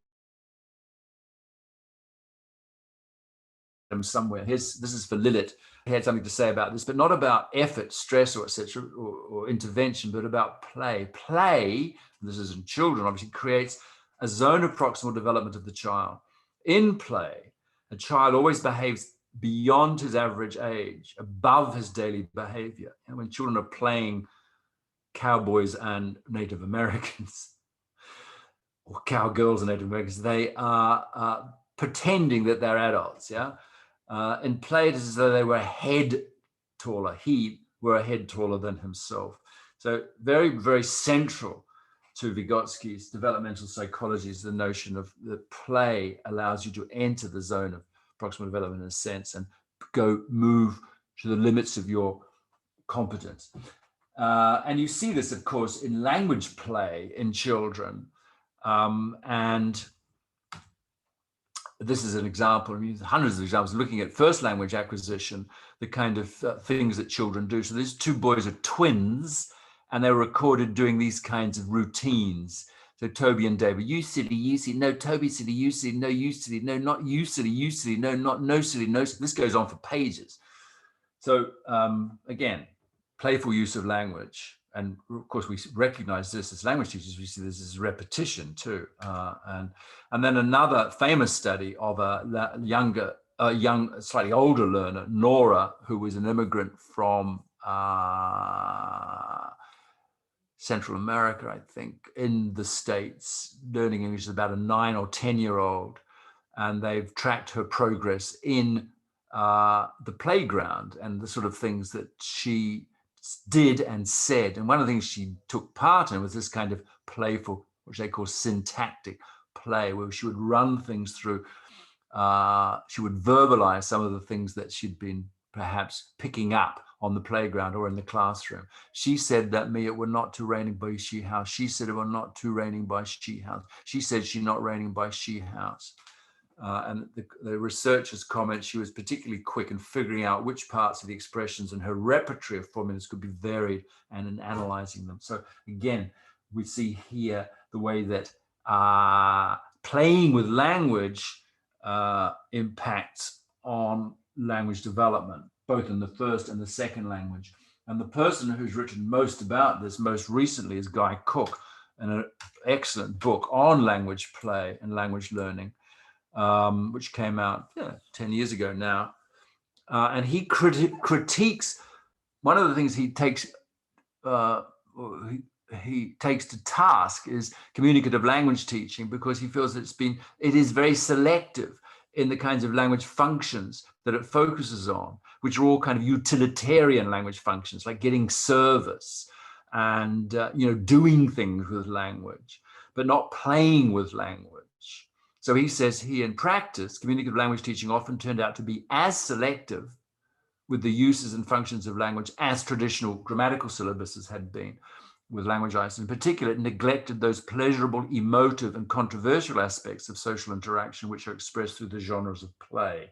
him somewhere. This is for Lilith. He had something to say about this, but not about effort, stress, or etc., or intervention, but about play. Play, this is in children, obviously, creates a zone of proximal development of the child. In play, a child always behaves beyond his average age, above his daily behavior. And when children are playing cowboys and Native Americans, or cowgirls and Native Americans, they are pretending that they're adults, yeah? In play, it is as though they were a head taller. He were a head taller than himself. So very, very central to Vygotsky's developmental psychology is the notion of that play allows you to enter the zone of proximal development in a sense and move to the limits of your competence. And you see this, of course, in language play in children. And this is an example, I mean, hundreds of examples, looking at first language acquisition, the kind of things that children do. So these two boys are twins, and they're recorded doing these kinds of routines. So Toby and David, you silly, no, Toby silly, you silly, no, you silly, no, not you silly, no, not no silly, no. This goes on for pages. So again, playful use of language. And of course, we recognize this as language teachers. We see this as repetition too. And then another famous study of a young, slightly older learner, Nora, who was an immigrant from Central America, I think, in the States, learning English as about a 9 or 10-year-old. And they've tracked her progress in the playground and the sort of things that she did and said. And one of the things she took part in was this kind of playful, which they call syntactic play, where she would run things through. She would verbalize some of the things that she'd been perhaps picking up on the playground or in the classroom. She said that me, it were not too raining by she house. She said it were not too raining by she house. She said she not raining by she house. And the researchers comment she was particularly quick in figuring out which parts of the expressions and her repertoire of formulas could be varied and in analyzing them. So again, we see here the way that playing with language impacts on language development, both in the first and the second language. And the person who's written most about this most recently is Guy Cook, in an excellent book on language play and language learning, which came out 10 years ago now. And he critiques, one of the things he takes to task is communicative language teaching, because he feels it is very selective in the kinds of language functions that it focuses on, which are all kind of utilitarian language functions, like getting service, and doing things with language, but not playing with language. So he says here, in practice, communicative language teaching often turned out to be as selective with the uses and functions of language as traditional grammatical syllabuses had been with language arts. In particular, it neglected those pleasurable, emotive, and controversial aspects of social interaction which are expressed through the genres of play.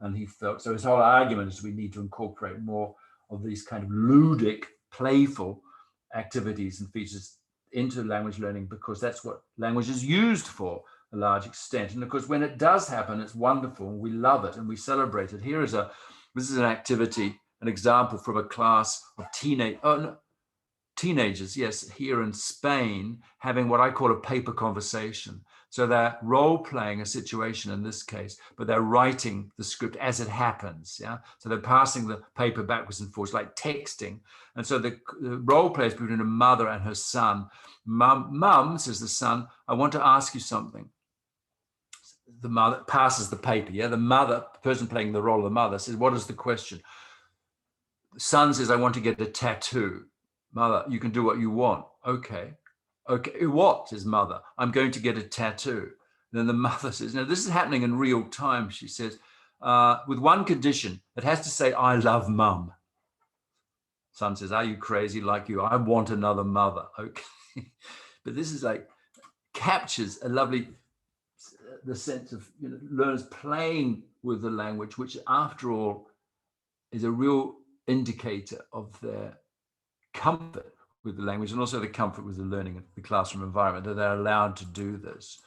And he felt, so his whole argument is we need to incorporate more of these kind of ludic, playful activities and features into language learning, because that's what language is used for a large extent. And of course, when it does happen, it's wonderful, and we love it and we celebrate it. This is an activity, an example from a class of teenagers, yes, here in Spain, having what I call a paper conversation. So they're role-playing a situation in this case, but they're writing the script as it happens, yeah? So they're passing the paper backwards and forwards, like texting. And so the role play is between a mother and her son. Mum, says the son, I want to ask you something. The mother passes the paper, yeah? The mother, the person playing the role of the mother, says, what is the question? The son says, I want to get a tattoo. Mother, you can do what you want. Okay. Okay, what? Says mother. I'm going to get a tattoo. And then the mother says, no, this is happening in real time. She says, with one condition, it has to say, I love mum. Son says, are you crazy? Like you, I want another mother. Okay. But this is like, captures a lovely, the sense of learners playing with the language, which after all is a real indicator of their comfort with the language, and also the comfort with the learning of the classroom environment, that they're allowed to do this.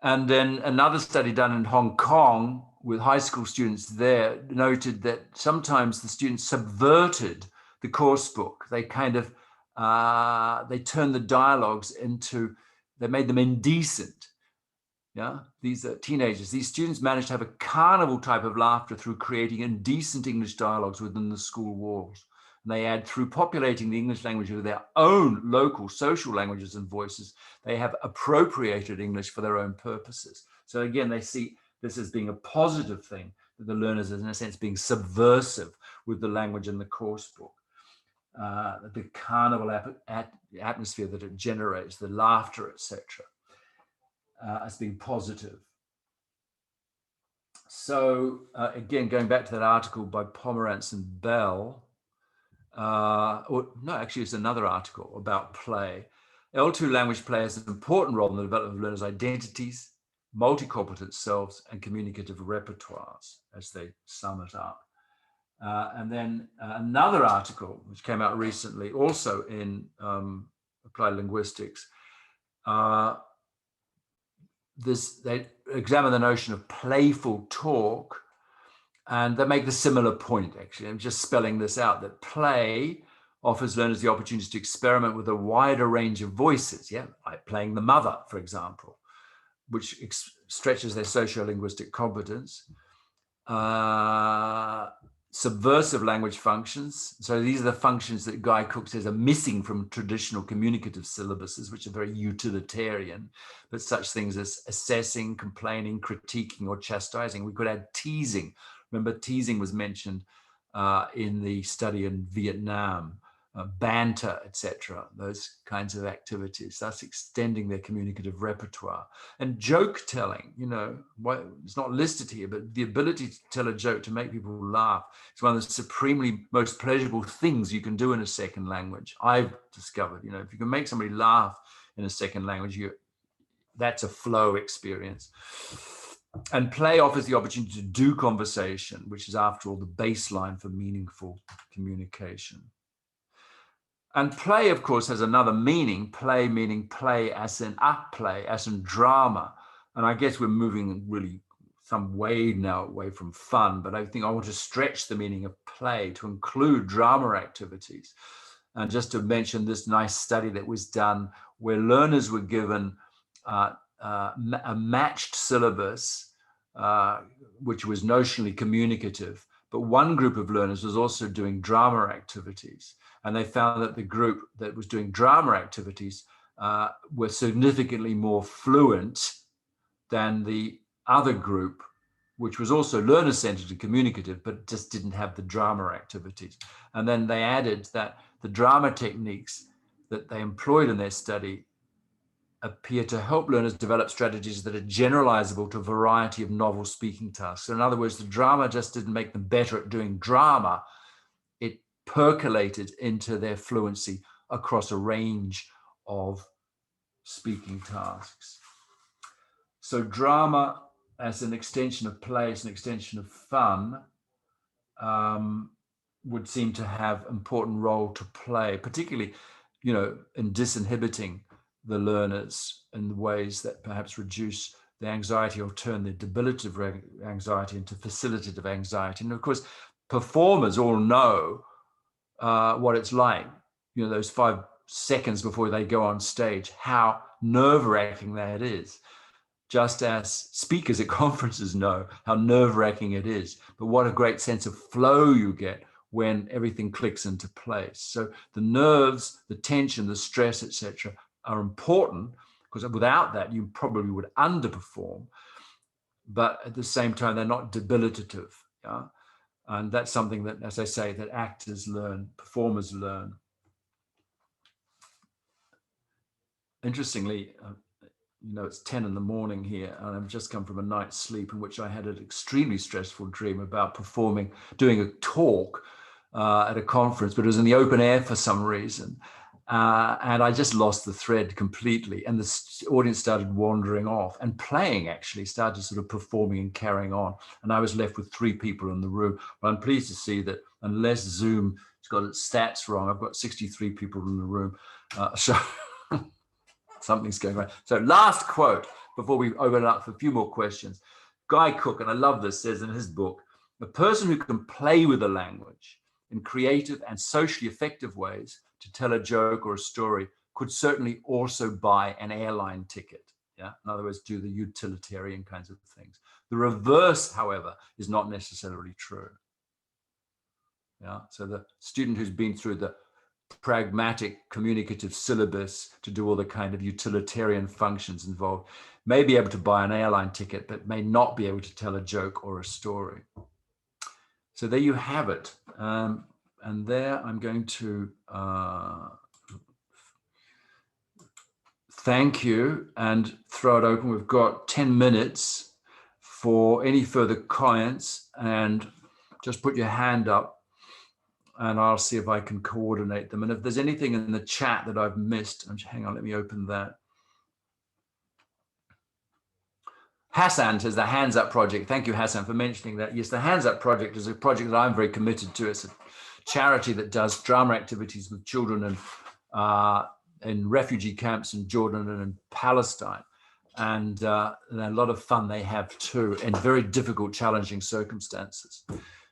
And then another study done in Hong Kong with high school students there noted that sometimes the students subverted the course book. They kind of, they turned the dialogues into, they made them indecent. Yeah, these are teenagers. These students managed to have a carnival type of laughter through creating indecent English dialogues within the school walls. And they add, through populating the English language with their own local social languages and voices, they have appropriated English for their own purposes. So again, they see this as being a positive thing, that the learners is in a sense being subversive with the language in the course book. The carnival atmosphere that it generates, the laughter, etc., as being positive. So again, going back to that article by Pomerantz and Bell, it's another article about play. L2 language play has an important role in the development of learners' identities, multi-competent selves, and communicative repertoires, as they sum it up. And then another article, which came out recently, also in Applied Linguistics, they examine the notion of playful talk, and they make the similar point, actually. I'm just spelling this out, that play offers learners the opportunity to experiment with a wider range of voices, yeah, like playing the mother, for example, which stretches their socio-linguistic competence. Subversive language functions. So these are the functions that Guy Cook says are missing from traditional communicative syllabuses, which are very utilitarian, but such things as assessing, complaining, critiquing, or chastising. We could add teasing. Remember, teasing was mentioned in the study in Vietnam, banter, etc., those kinds of activities, thus extending their communicative repertoire. And joke telling, it's not listed here, but the ability to tell a joke to make people laugh is one of the supremely most pleasurable things you can do in a second language. I've discovered, if you can make somebody laugh in a second language, that's a flow experience. And play offers the opportunity to do conversation, which is, after all, the baseline for meaningful communication. And play, of course, has another meaning. Play meaning play as in act play, as in drama. And I guess we're moving really some way now away from fun, but I think I want to stretch the meaning of play to include drama activities. And just to mention this nice study that was done where learners were given a matched syllabus, which was notionally communicative, but one group of learners was also doing drama activities. And they found that the group that was doing drama activities were significantly more fluent than the other group which was also learner-centered and communicative, but just didn't have the drama activities. And then they added that the drama techniques that they employed in their study appear to help learners develop strategies that are generalizable to a variety of novel speaking tasks. So in other words, the drama just didn't make them better at doing drama. It percolated into their fluency across a range of speaking tasks. So drama as an extension of play, as an extension of fun, would seem to have important role to play, particularly, in disinhibiting the learners in ways that perhaps reduce the anxiety or turn the debilitative anxiety into facilitative anxiety. And of course, performers all know what it's like, those 5 seconds before they go on stage, how nerve-wracking that is. Just as speakers at conferences know how nerve-wracking it is, but what a great sense of flow you get when everything clicks into place. So the nerves, the tension, the stress, etc., are important, because without that, you probably would underperform. But at the same time, they're not debilitative. Yeah? And that's something that, as I say, that actors learn, performers learn. Interestingly, it's 10 in the morning here, and I've just come from a night's sleep in which I had an extremely stressful dream about performing, doing a talk at a conference, but it was in the open air for some reason. And I just lost the thread completely. And the audience started wandering off, and playing actually started sort of performing and carrying on. And I was left with 3 people in the room. But I'm pleased to see that unless Zoom has got its stats wrong, I've got 63 people in the room. So something's going on. So last quote before we open it up for a few more questions. Guy Cook, and I love this, says in his book, "The person who can play with a language in creative and socially effective ways to tell a joke or a story could certainly also buy an airline ticket." Yeah, in other words, do the utilitarian kinds of things. The reverse, however, is not necessarily true. Yeah, so the student who's been through the pragmatic communicative syllabus to do all the kind of utilitarian functions involved may be able to buy an airline ticket, but may not be able to tell a joke or a story. So there you have it. And there I'm going to thank you and throw it open. We've got 10 minutes for any further comments, and just put your hand up and I'll see if I can coordinate them. And if there's anything in the chat that I've missed, hang on, let me open that. Hassan says the Hands Up Project. Thank you, Hassan, for mentioning that. Yes, the Hands Up Project is a project that I'm very committed to. It's a charity that does drama activities with children in refugee camps in Jordan and in Palestine. And a lot of fun they have too, in very difficult, challenging circumstances.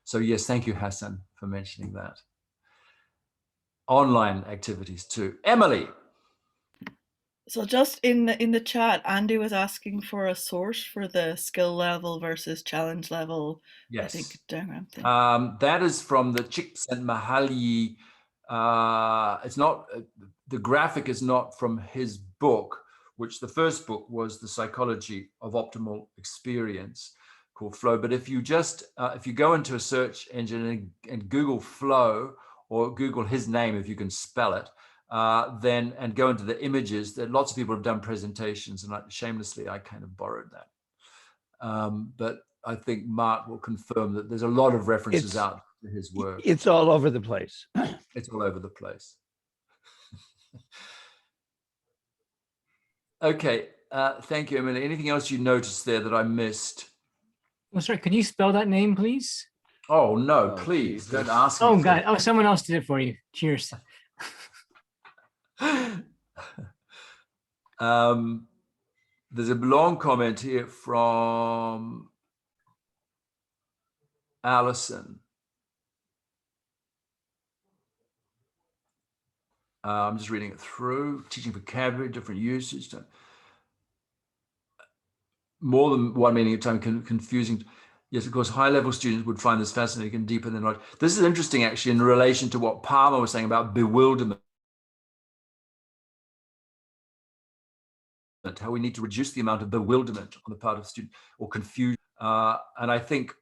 So yes, thank you, Hassan, for mentioning that. Online activities too. Emily. So just in the chat, Andy was asking for a source for the skill level versus challenge level. Yes. I think diagram thing. That is from the Csikszentmihalyi. It's not, the graphic is not from his book, which the first book was The Psychology of Optimal Experience, called Flow. But if you just, if you go into a search engine and Google Flow, or Google his name if you can spell it, then and go into the images, that lots of people have done presentations, and shamelessly I kind of borrowed that. But I think Mark will confirm that there's a lot of references out to his work. It's all over the place. It's all over the place. Okay, thank you, Emily. Anything else you noticed there that I missed? Oh, sorry, could you spell that name, please? Oh, no, please, don't ask me. Oh, God. Oh, someone else did it for you. Cheers. There's a long comment here from Alison. I'm just reading it through. Teaching vocabulary, different usage. More than one meaning at a time, confusing. Yes, of course, high-level students would find this fascinating and deeper than knowledge. This is interesting, actually, in relation to what Palmer was saying about bewilderment. bewilderment, how we need to reduce the amount of bewilderment on the part of students or confusion. And I think,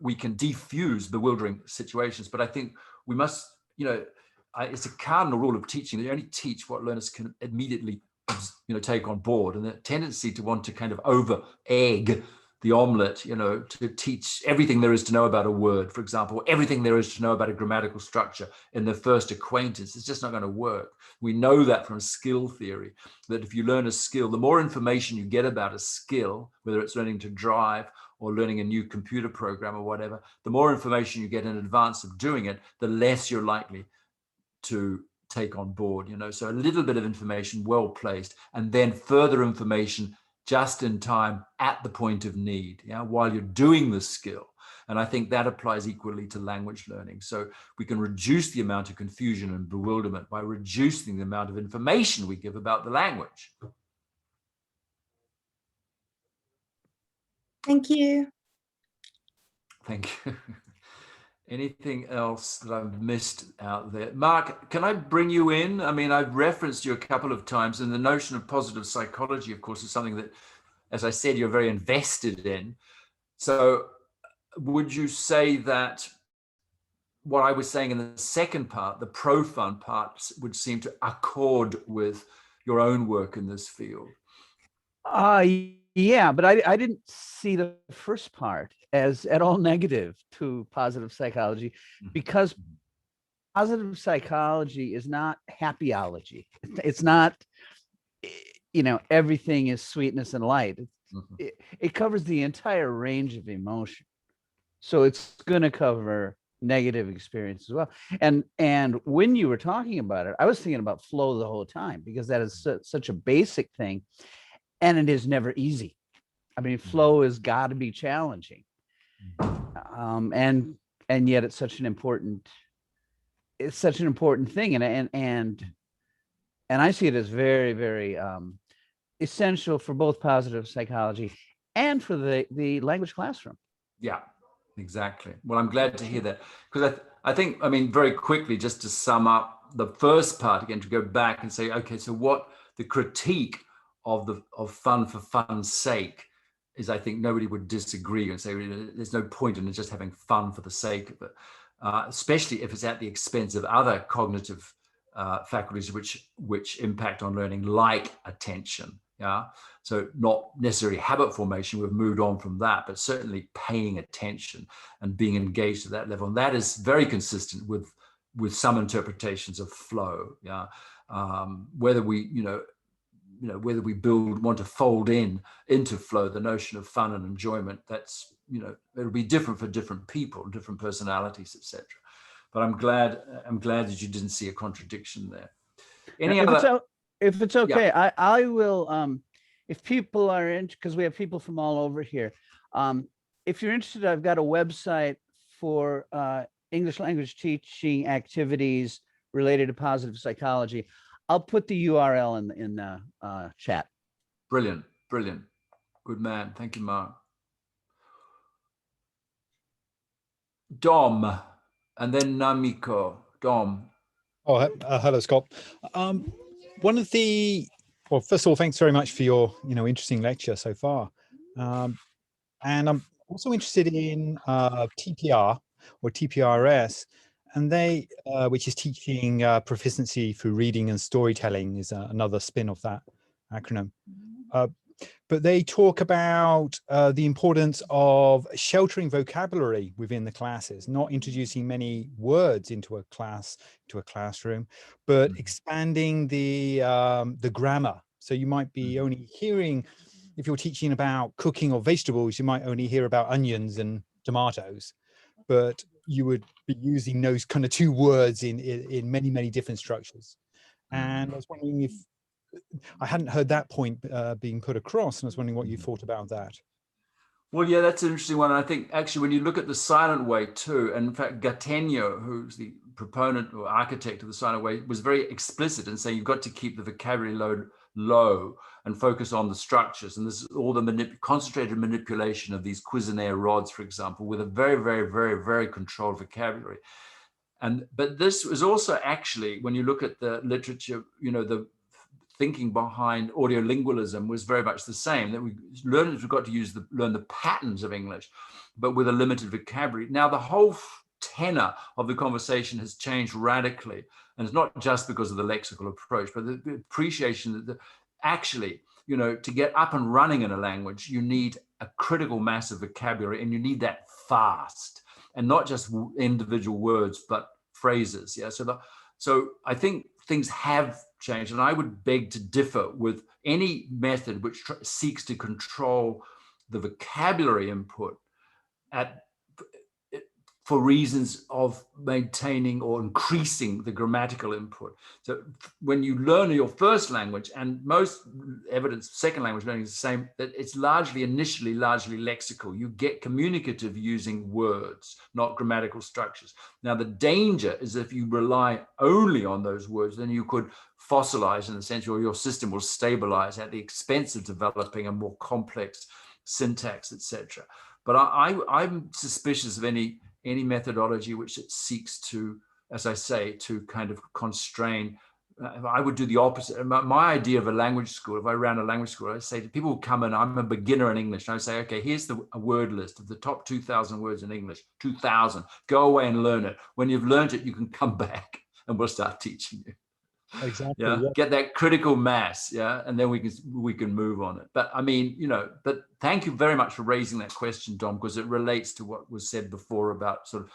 we can defuse bewildering situations, but I think we must, it's a cardinal rule of teaching that you only teach what learners can immediately, take on board. And the tendency to want to kind of over egg the omelet, to teach everything there is to know about a word, for example, everything there is to know about a grammatical structure in the first acquaintance. It's just not going to work. We know that from skill theory, that if you learn a skill, the more information you get about a skill, whether it's learning to drive or learning a new computer program or whatever, the more information you get in advance of doing it, the less you're likely to take on board, so a little bit of information well placed, and then further information just in time at the point of need, while you're doing the skill. And I think that applies equally to language learning. So we can reduce the amount of confusion and bewilderment by reducing the amount of information we give about the language. Thank you. Thank you. Anything else that I've missed out there? Mark, can I bring you in? I mean, I've referenced you a couple of times, and the notion of positive psychology, of course, is something that, as I said, you're very invested in. So would you say that what I was saying in the second part, the pro-fun part, would seem to accord with your own work in this field? Yeah, but I didn't see the first part as at all negative to positive psychology, because positive psychology is not happyology. It's not, everything is sweetness and light. It covers the entire range of emotion. So it's going to cover negative experience as well. And when you were talking about it, I was thinking about flow the whole time, because that is such a basic thing. And it is never easy. I mean, flow has got to be challenging. And yet it's such an important thing. And I see it as very, very essential for both positive psychology and for the language classroom. Yeah, exactly. Well, I'm glad to hear that, because I think, very quickly, just to sum up the first part again, to go back and say, okay, so what the critique of fun for fun's sake is, I think nobody would disagree and say there's no point in just having fun for the sake of it, especially if it's at the expense of other cognitive faculties which impact on learning, like attention. Yeah, so not necessarily habit formation, we've moved on from that, but certainly paying attention and being engaged at that level, and that is very consistent with some interpretations of flow. Yeah, whether we whether we want to fold into flow the notion of fun and enjoyment, that's it'll be different for different people, different personalities, etc. But I'm glad that you didn't see a contradiction there. If it's okay, Yeah. I will, if people are interested, because we have people from all over here, if you're interested, I've got a website for English language teaching activities related to positive psychology. I'll put the URL in the chat. Brilliant. Good man. Thank you, Mark. Dom, and then Namiko. Dom. Oh, hello, Scott. Well, first of all, thanks very much for your, interesting lecture so far. And I'm also interested in TPR or TPRS, and which is teaching proficiency through reading and storytelling, is another spin of that acronym. But they talk about the importance of sheltering vocabulary within the classes, not introducing many words into a classroom, but expanding the grammar. So you might be only hearing, if you're teaching about cooking or vegetables, you might only hear about onions and tomatoes, but you would be using those kind of two words in many, many different structures. And I was wondering if I hadn't heard that point being put across, and I was wondering what you thought about that. Well, yeah, that's an interesting one. I think actually when you look at the silent way too, and in fact, Gattegno, who's the proponent or architect of the silent way, was very explicit in saying you've got to keep the vocabulary load low and focus on the structures. And this is all the concentrated manipulation of these Cuisenaire rods, for example, with a very, very, very, very controlled vocabulary. But this was also actually, when you look at the literature, the thinking behind audiolingualism was very much the same, that learners got to learn the patterns of English, but with a limited vocabulary. Now the whole tenor of the conversation has changed radically, and it's not just because of the lexical approach, but the appreciation that actually, you know, to get up and running in a language, you need a critical mass of vocabulary, and you need that fast, and not just individual words, but phrases. Yeah. So I think things have changed, and I would beg to differ with any method which seeks to control the vocabulary input for reasons of maintaining or increasing the grammatical input. So when you learn your first language, and most evidence second language learning is the same, that it's initially largely lexical. You get communicative using words, not grammatical structures. Now the danger is if you rely only on those words, then you could fossilize in the sense, or your system will stabilize at the expense of developing a more complex syntax, etc. But I'm suspicious of any methodology which it seeks to, as I say, to kind of constrain. I would do the opposite. My idea of a language school, if I ran a language school, I'd say to people who come in, I'm a beginner in English, and I say, okay, here's a word list of the top 2,000 words in English, 2,000. Go away and learn it. When you've learned it, you can come back and we'll start teaching you. Exactly. Yeah? Yeah. Get that critical mass, yeah, and then we can move on it. But I mean, you know, but thank you very much for raising that question, Dom, because it relates to what was said before about sort of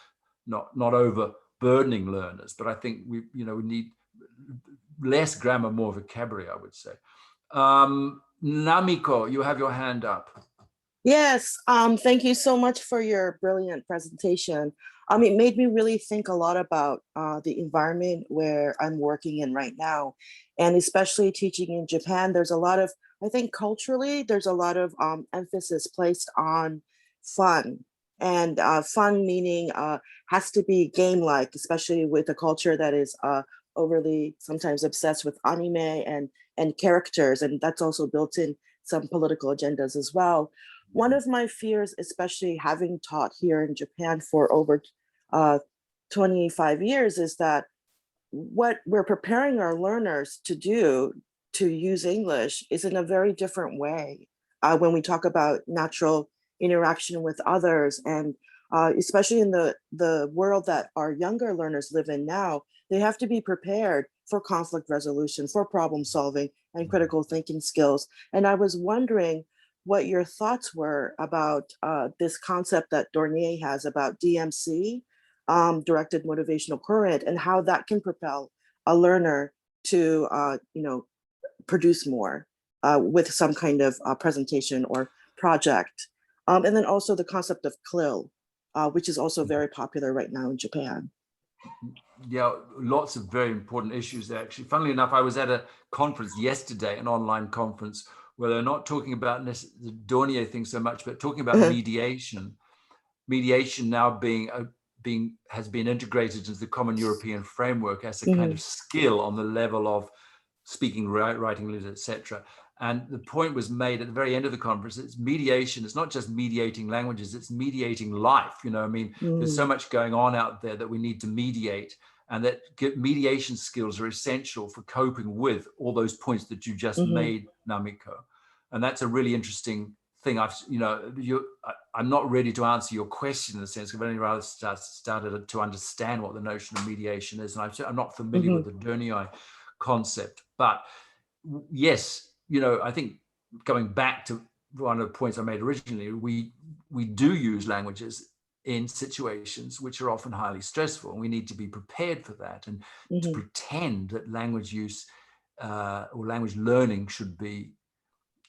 not overburdening learners. But I think we need less grammar, more vocabulary, I would say. Namiko, you have your hand up. Yes, thank you so much for your brilliant presentation. It made me really think a lot about the environment where I'm working in right now, and especially teaching in Japan. There's a lot of, I think culturally, there's a lot of emphasis placed on fun, and fun meaning has to be game-like, especially with a culture that is overly sometimes obsessed with anime and characters, and that's also built in some political agendas as well. One of my fears, especially having taught here in Japan for over 25 years, is that what we're preparing our learners to do to use English is in a very different way when we talk about natural interaction with others. And especially in the world that our younger learners live in now, they have to be prepared for conflict resolution, for problem solving and critical thinking skills. And I was wondering what your thoughts were about this concept that Dornier has about DMC, directed motivational current, and how that can propel a learner to produce more with some kind of presentation or project. And then also the concept of CLIL, which is also very popular right now in Japan. Yeah, lots of very important issues there. Actually, funnily enough, I was at a conference yesterday, an online conference, where they're not talking about the Dornier thing so much, but talking about mediation. Mediation now has been integrated into the Common European Framework as a kind of skill on the level of speaking, writing, etc. And the point was made at the very end of the conference, it's mediation. It's not just mediating languages, it's mediating life. You know, I mean, there's so much going on out there that we need to mediate, and that mediation skills are essential for coping with all those points that you just made, Namiko. And that's a really interesting thing. I'm not ready to answer your question in the sense I've only rather started to understand what the notion of mediation is. And I'm not familiar with the Dornier concept, but yes, I think going back to one of the points I made originally, we do use languages in situations which are often highly stressful, and we need to be prepared for that. And to pretend that language use or language learning should be,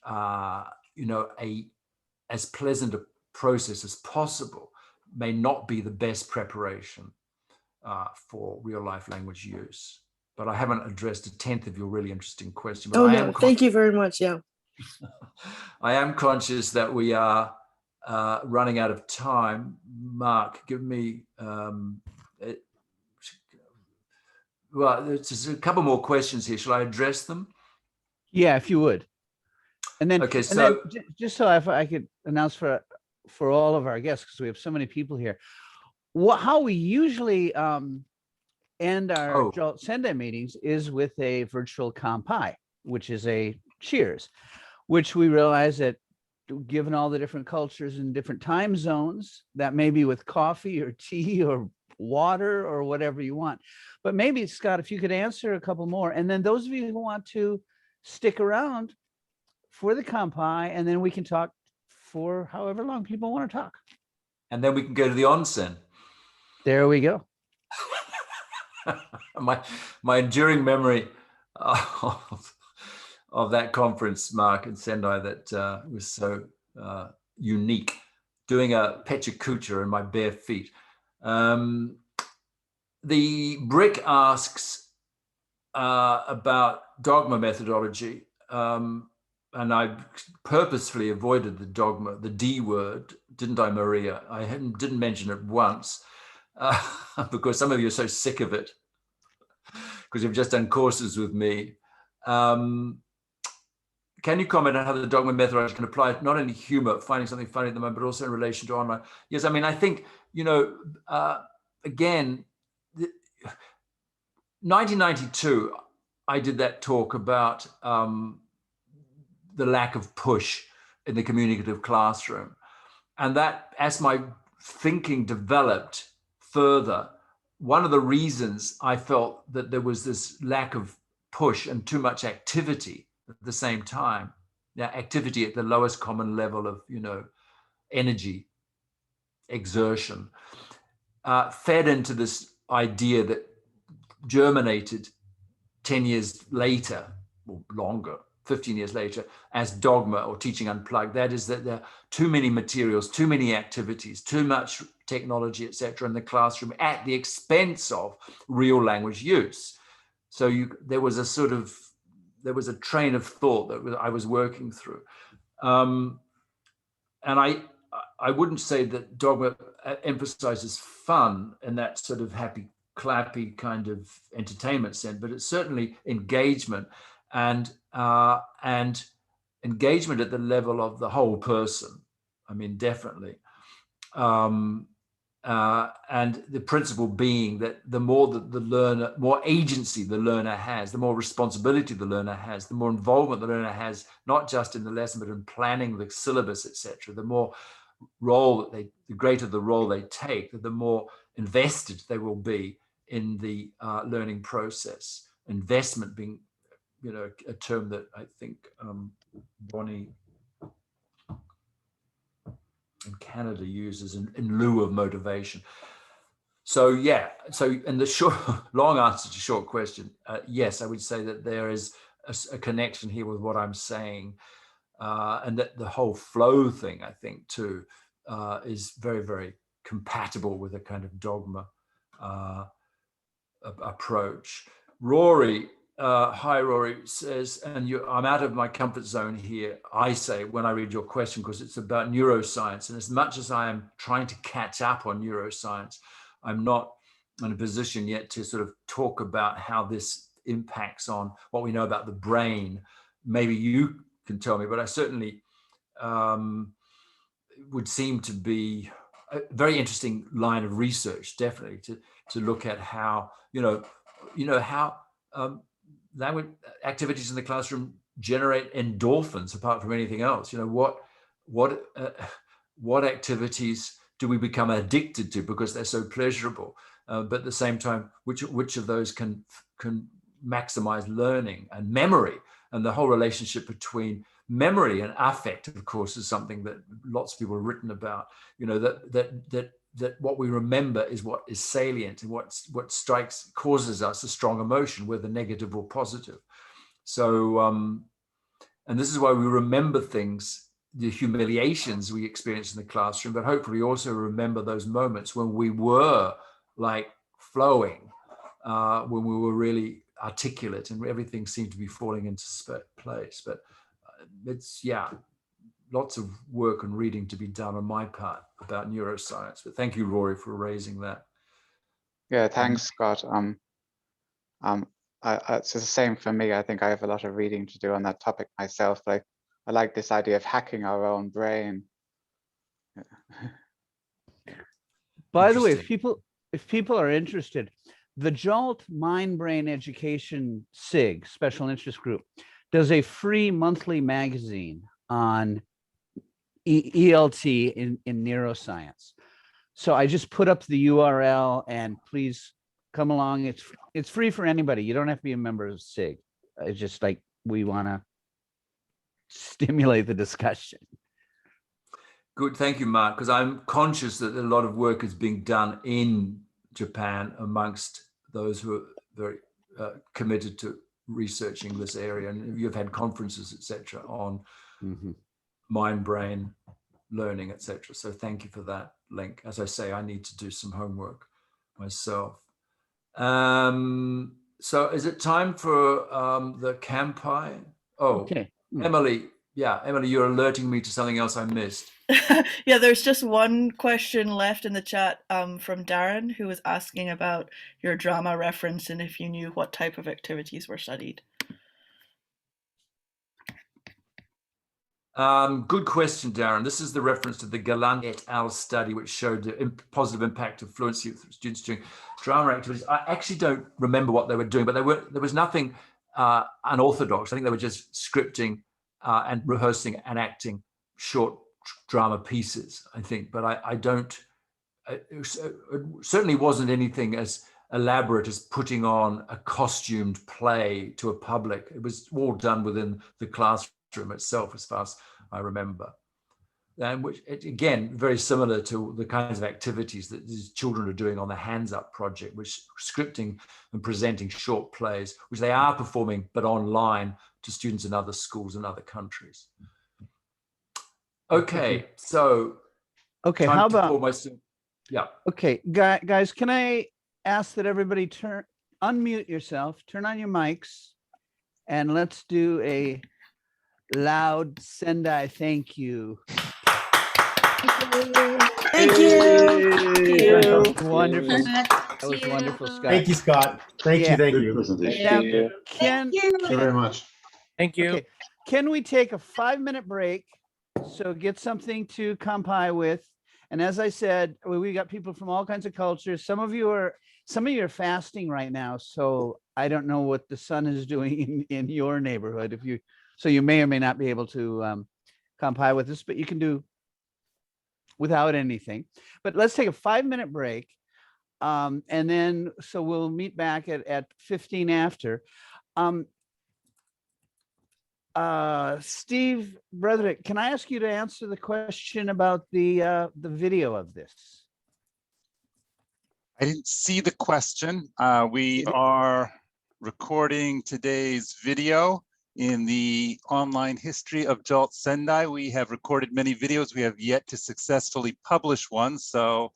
as pleasant a process as possible may not be the best preparation for real life language use. But I haven't addressed a tenth of your really interesting question. But Thank you very much. Yeah. I am conscious that we are running out of time. Mark, give me, there's just a couple more questions here. Shall I address them? Yeah, if you would. And then, okay, so just so if I could announce for all of our guests, because we have so many people here, how we usually end our JALTSendai meetings is with a virtual kampai, which is a cheers, which we realize that given all the different cultures and different time zones, that maybe with coffee or tea or water or whatever you want. But maybe, Scott, if you could answer a couple more, and then those of you who want to stick around for the kampai, and then we can talk for however long people want to talk. And then we can go to the onsen. There we go. my enduring memory of that conference, Mark, in Sendai, that was so unique, doing a pecha kucha in my bare feet. The brick asks about dogma methodology, and I purposefully avoided the dogma, the D word, didn't I, Maria? I didn't mention it once because some of you are so sick of it because you've just done courses with me. Can you comment on how the dogma methodology can apply not only humor, finding something funny at the moment, but also in relation to online? Yes, I mean, I think, you know, again, 1992, I did that talk about the lack of push in the communicative classroom. And that, as my thinking developed further, one of the reasons I felt that there was this lack of push and too much activity at the same time, activity at the lowest common level of, you know, energy, exertion, fed into this idea that germinated 10 years later, or longer, 15 years later, as dogma or teaching unplugged. That is that there are too many materials, too many activities, too much technology, etc., in the classroom at the expense of real language use. So there was a train of thought that I was working through. And I wouldn't say that dogma emphasizes fun in that sort of happy, clappy kind of entertainment sense, but it's certainly engagement and engagement at the level of the whole person. I mean, definitely. And the principle being that the more that the learner, more agency the learner has, the more responsibility the learner has, the more involvement the learner has, not just in the lesson, but in planning the syllabus, etc. The more role that the greater the role they take, the more invested they will be in the learning process. Investment being, you know, a term that I think Bonnie in Canada uses in lieu of motivation. So yeah, so in the long answer to short question, yes, I would say that there is a connection here with what I'm saying, and that the whole flow thing, I think too, is very, very compatible with a kind of dogma approach. Rory, hi Rory, says, and I'm out of my comfort zone here, I say, when I read your question, because it's about neuroscience. And as much as I am trying to catch up on neuroscience, I'm not in a position yet to sort of talk about how this impacts on what we know about the brain. Maybe you can tell me, but I certainly would seem to be a very interesting line of research, definitely, to look at how, how language activities in the classroom generate endorphins apart from anything else. You know, what activities do we become addicted to because they're so pleasurable? But at the same time, which of those can maximize learning and memory? And the whole relationship between memory and affect, of course, is something that lots of people have written about. You know, that what we remember is what is salient, and what causes us a strong emotion, whether negative or positive. So, and this is why we remember things, the humiliations we experience in the classroom, but hopefully also remember those moments when we were like flowing, when we were really articulate and everything seemed to be falling into place. But it's, yeah, lots of work and reading to be done on my part about neuroscience. But thank you, Rory, for raising that. Yeah, thanks, Scott. It's the same for me. I think I have a lot of reading to do on that topic myself. But I like this idea of hacking our own brain. By the way, if people are interested, the JALT Mind Brain Education SIG, Special Interest Group, does a free monthly magazine on ELT in neuroscience. So I just put up the URL, and please come along. It's free for anybody. You don't have to be a member of SIG. It's just like we want to stimulate the discussion. Good, thank you, Mark, because I'm conscious that a lot of work is being done in Japan amongst those who are very committed to researching this area, and you've had conferences, etc., on mind-brain learning, etc. So thank you for that link. As I say, I need to do some homework myself. So is it time for the Kampai? Oh, okay. Emily. Yeah, Emily, you're alerting me to something else I missed. Yeah, there's just one question left in the chat from Darren, who was asking about your drama reference and if you knew what type of activities were studied. Good question, Darren. This is the reference to the Galan et al. Study, which showed the positive impact of fluency of students doing drama activities. I actually don't remember what they were doing, but there was nothing unorthodox. I think they were just scripting and rehearsing and acting short drama pieces, I think. But I don't, it certainly wasn't anything as elaborate as putting on a costumed play to a public. It was all done within the classroom itself, as far as I remember. And which, again, very similar to the kinds of activities that these children are doing on the Hands Up project, which scripting and presenting short plays, which they are performing, but online to students in other schools in other countries. Okay, so okay, how about yeah. Okay, guys, can I ask that everybody unmute yourself, turn on your mics, and let's do a loud Sendai thank you. Thank you. That was wonderful. That was wonderful, Scott. Thank you, Scott. Thank you. Thank you. Now, Thank you very much. Thank you. Okay, can we take a 5-minute break? So get something to kampai with. And as I said, we got people from all kinds of cultures. Some of you are fasting right now. So I don't know what the sun is doing in your neighborhood. So you may or may not be able to kampai with us, but you can do without anything. But let's take a 5-minute break. And then, so we'll meet back at 15 after. Steve Broderick, can I ask you to answer the question about the video of this? I didn't see the question. We are recording today's video in the online history of JALTSendai. We have recorded many videos. We have yet to successfully publish one. So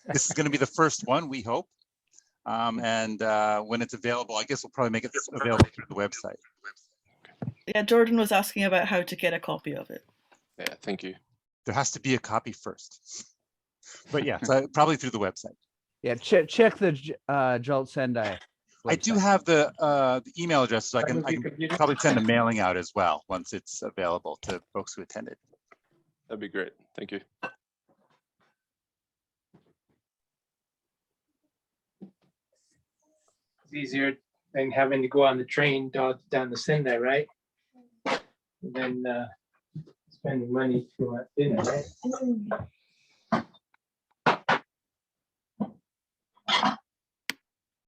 this is going to be the first one, we hope. And when it's available, I guess we'll probably make it available through the website. Yeah, Jordan was asking about how to get a copy of it. Yeah, thank you. There has to be a copy first. But yeah, so probably through the website. Yeah, check the JALTSendai. I do have the email address, so I can probably send a mailing out as well once it's available to folks who attended. That'd be great. Thank you. It's easier than having to go on the train down to Sendai, right? And then spending money to dinner, right?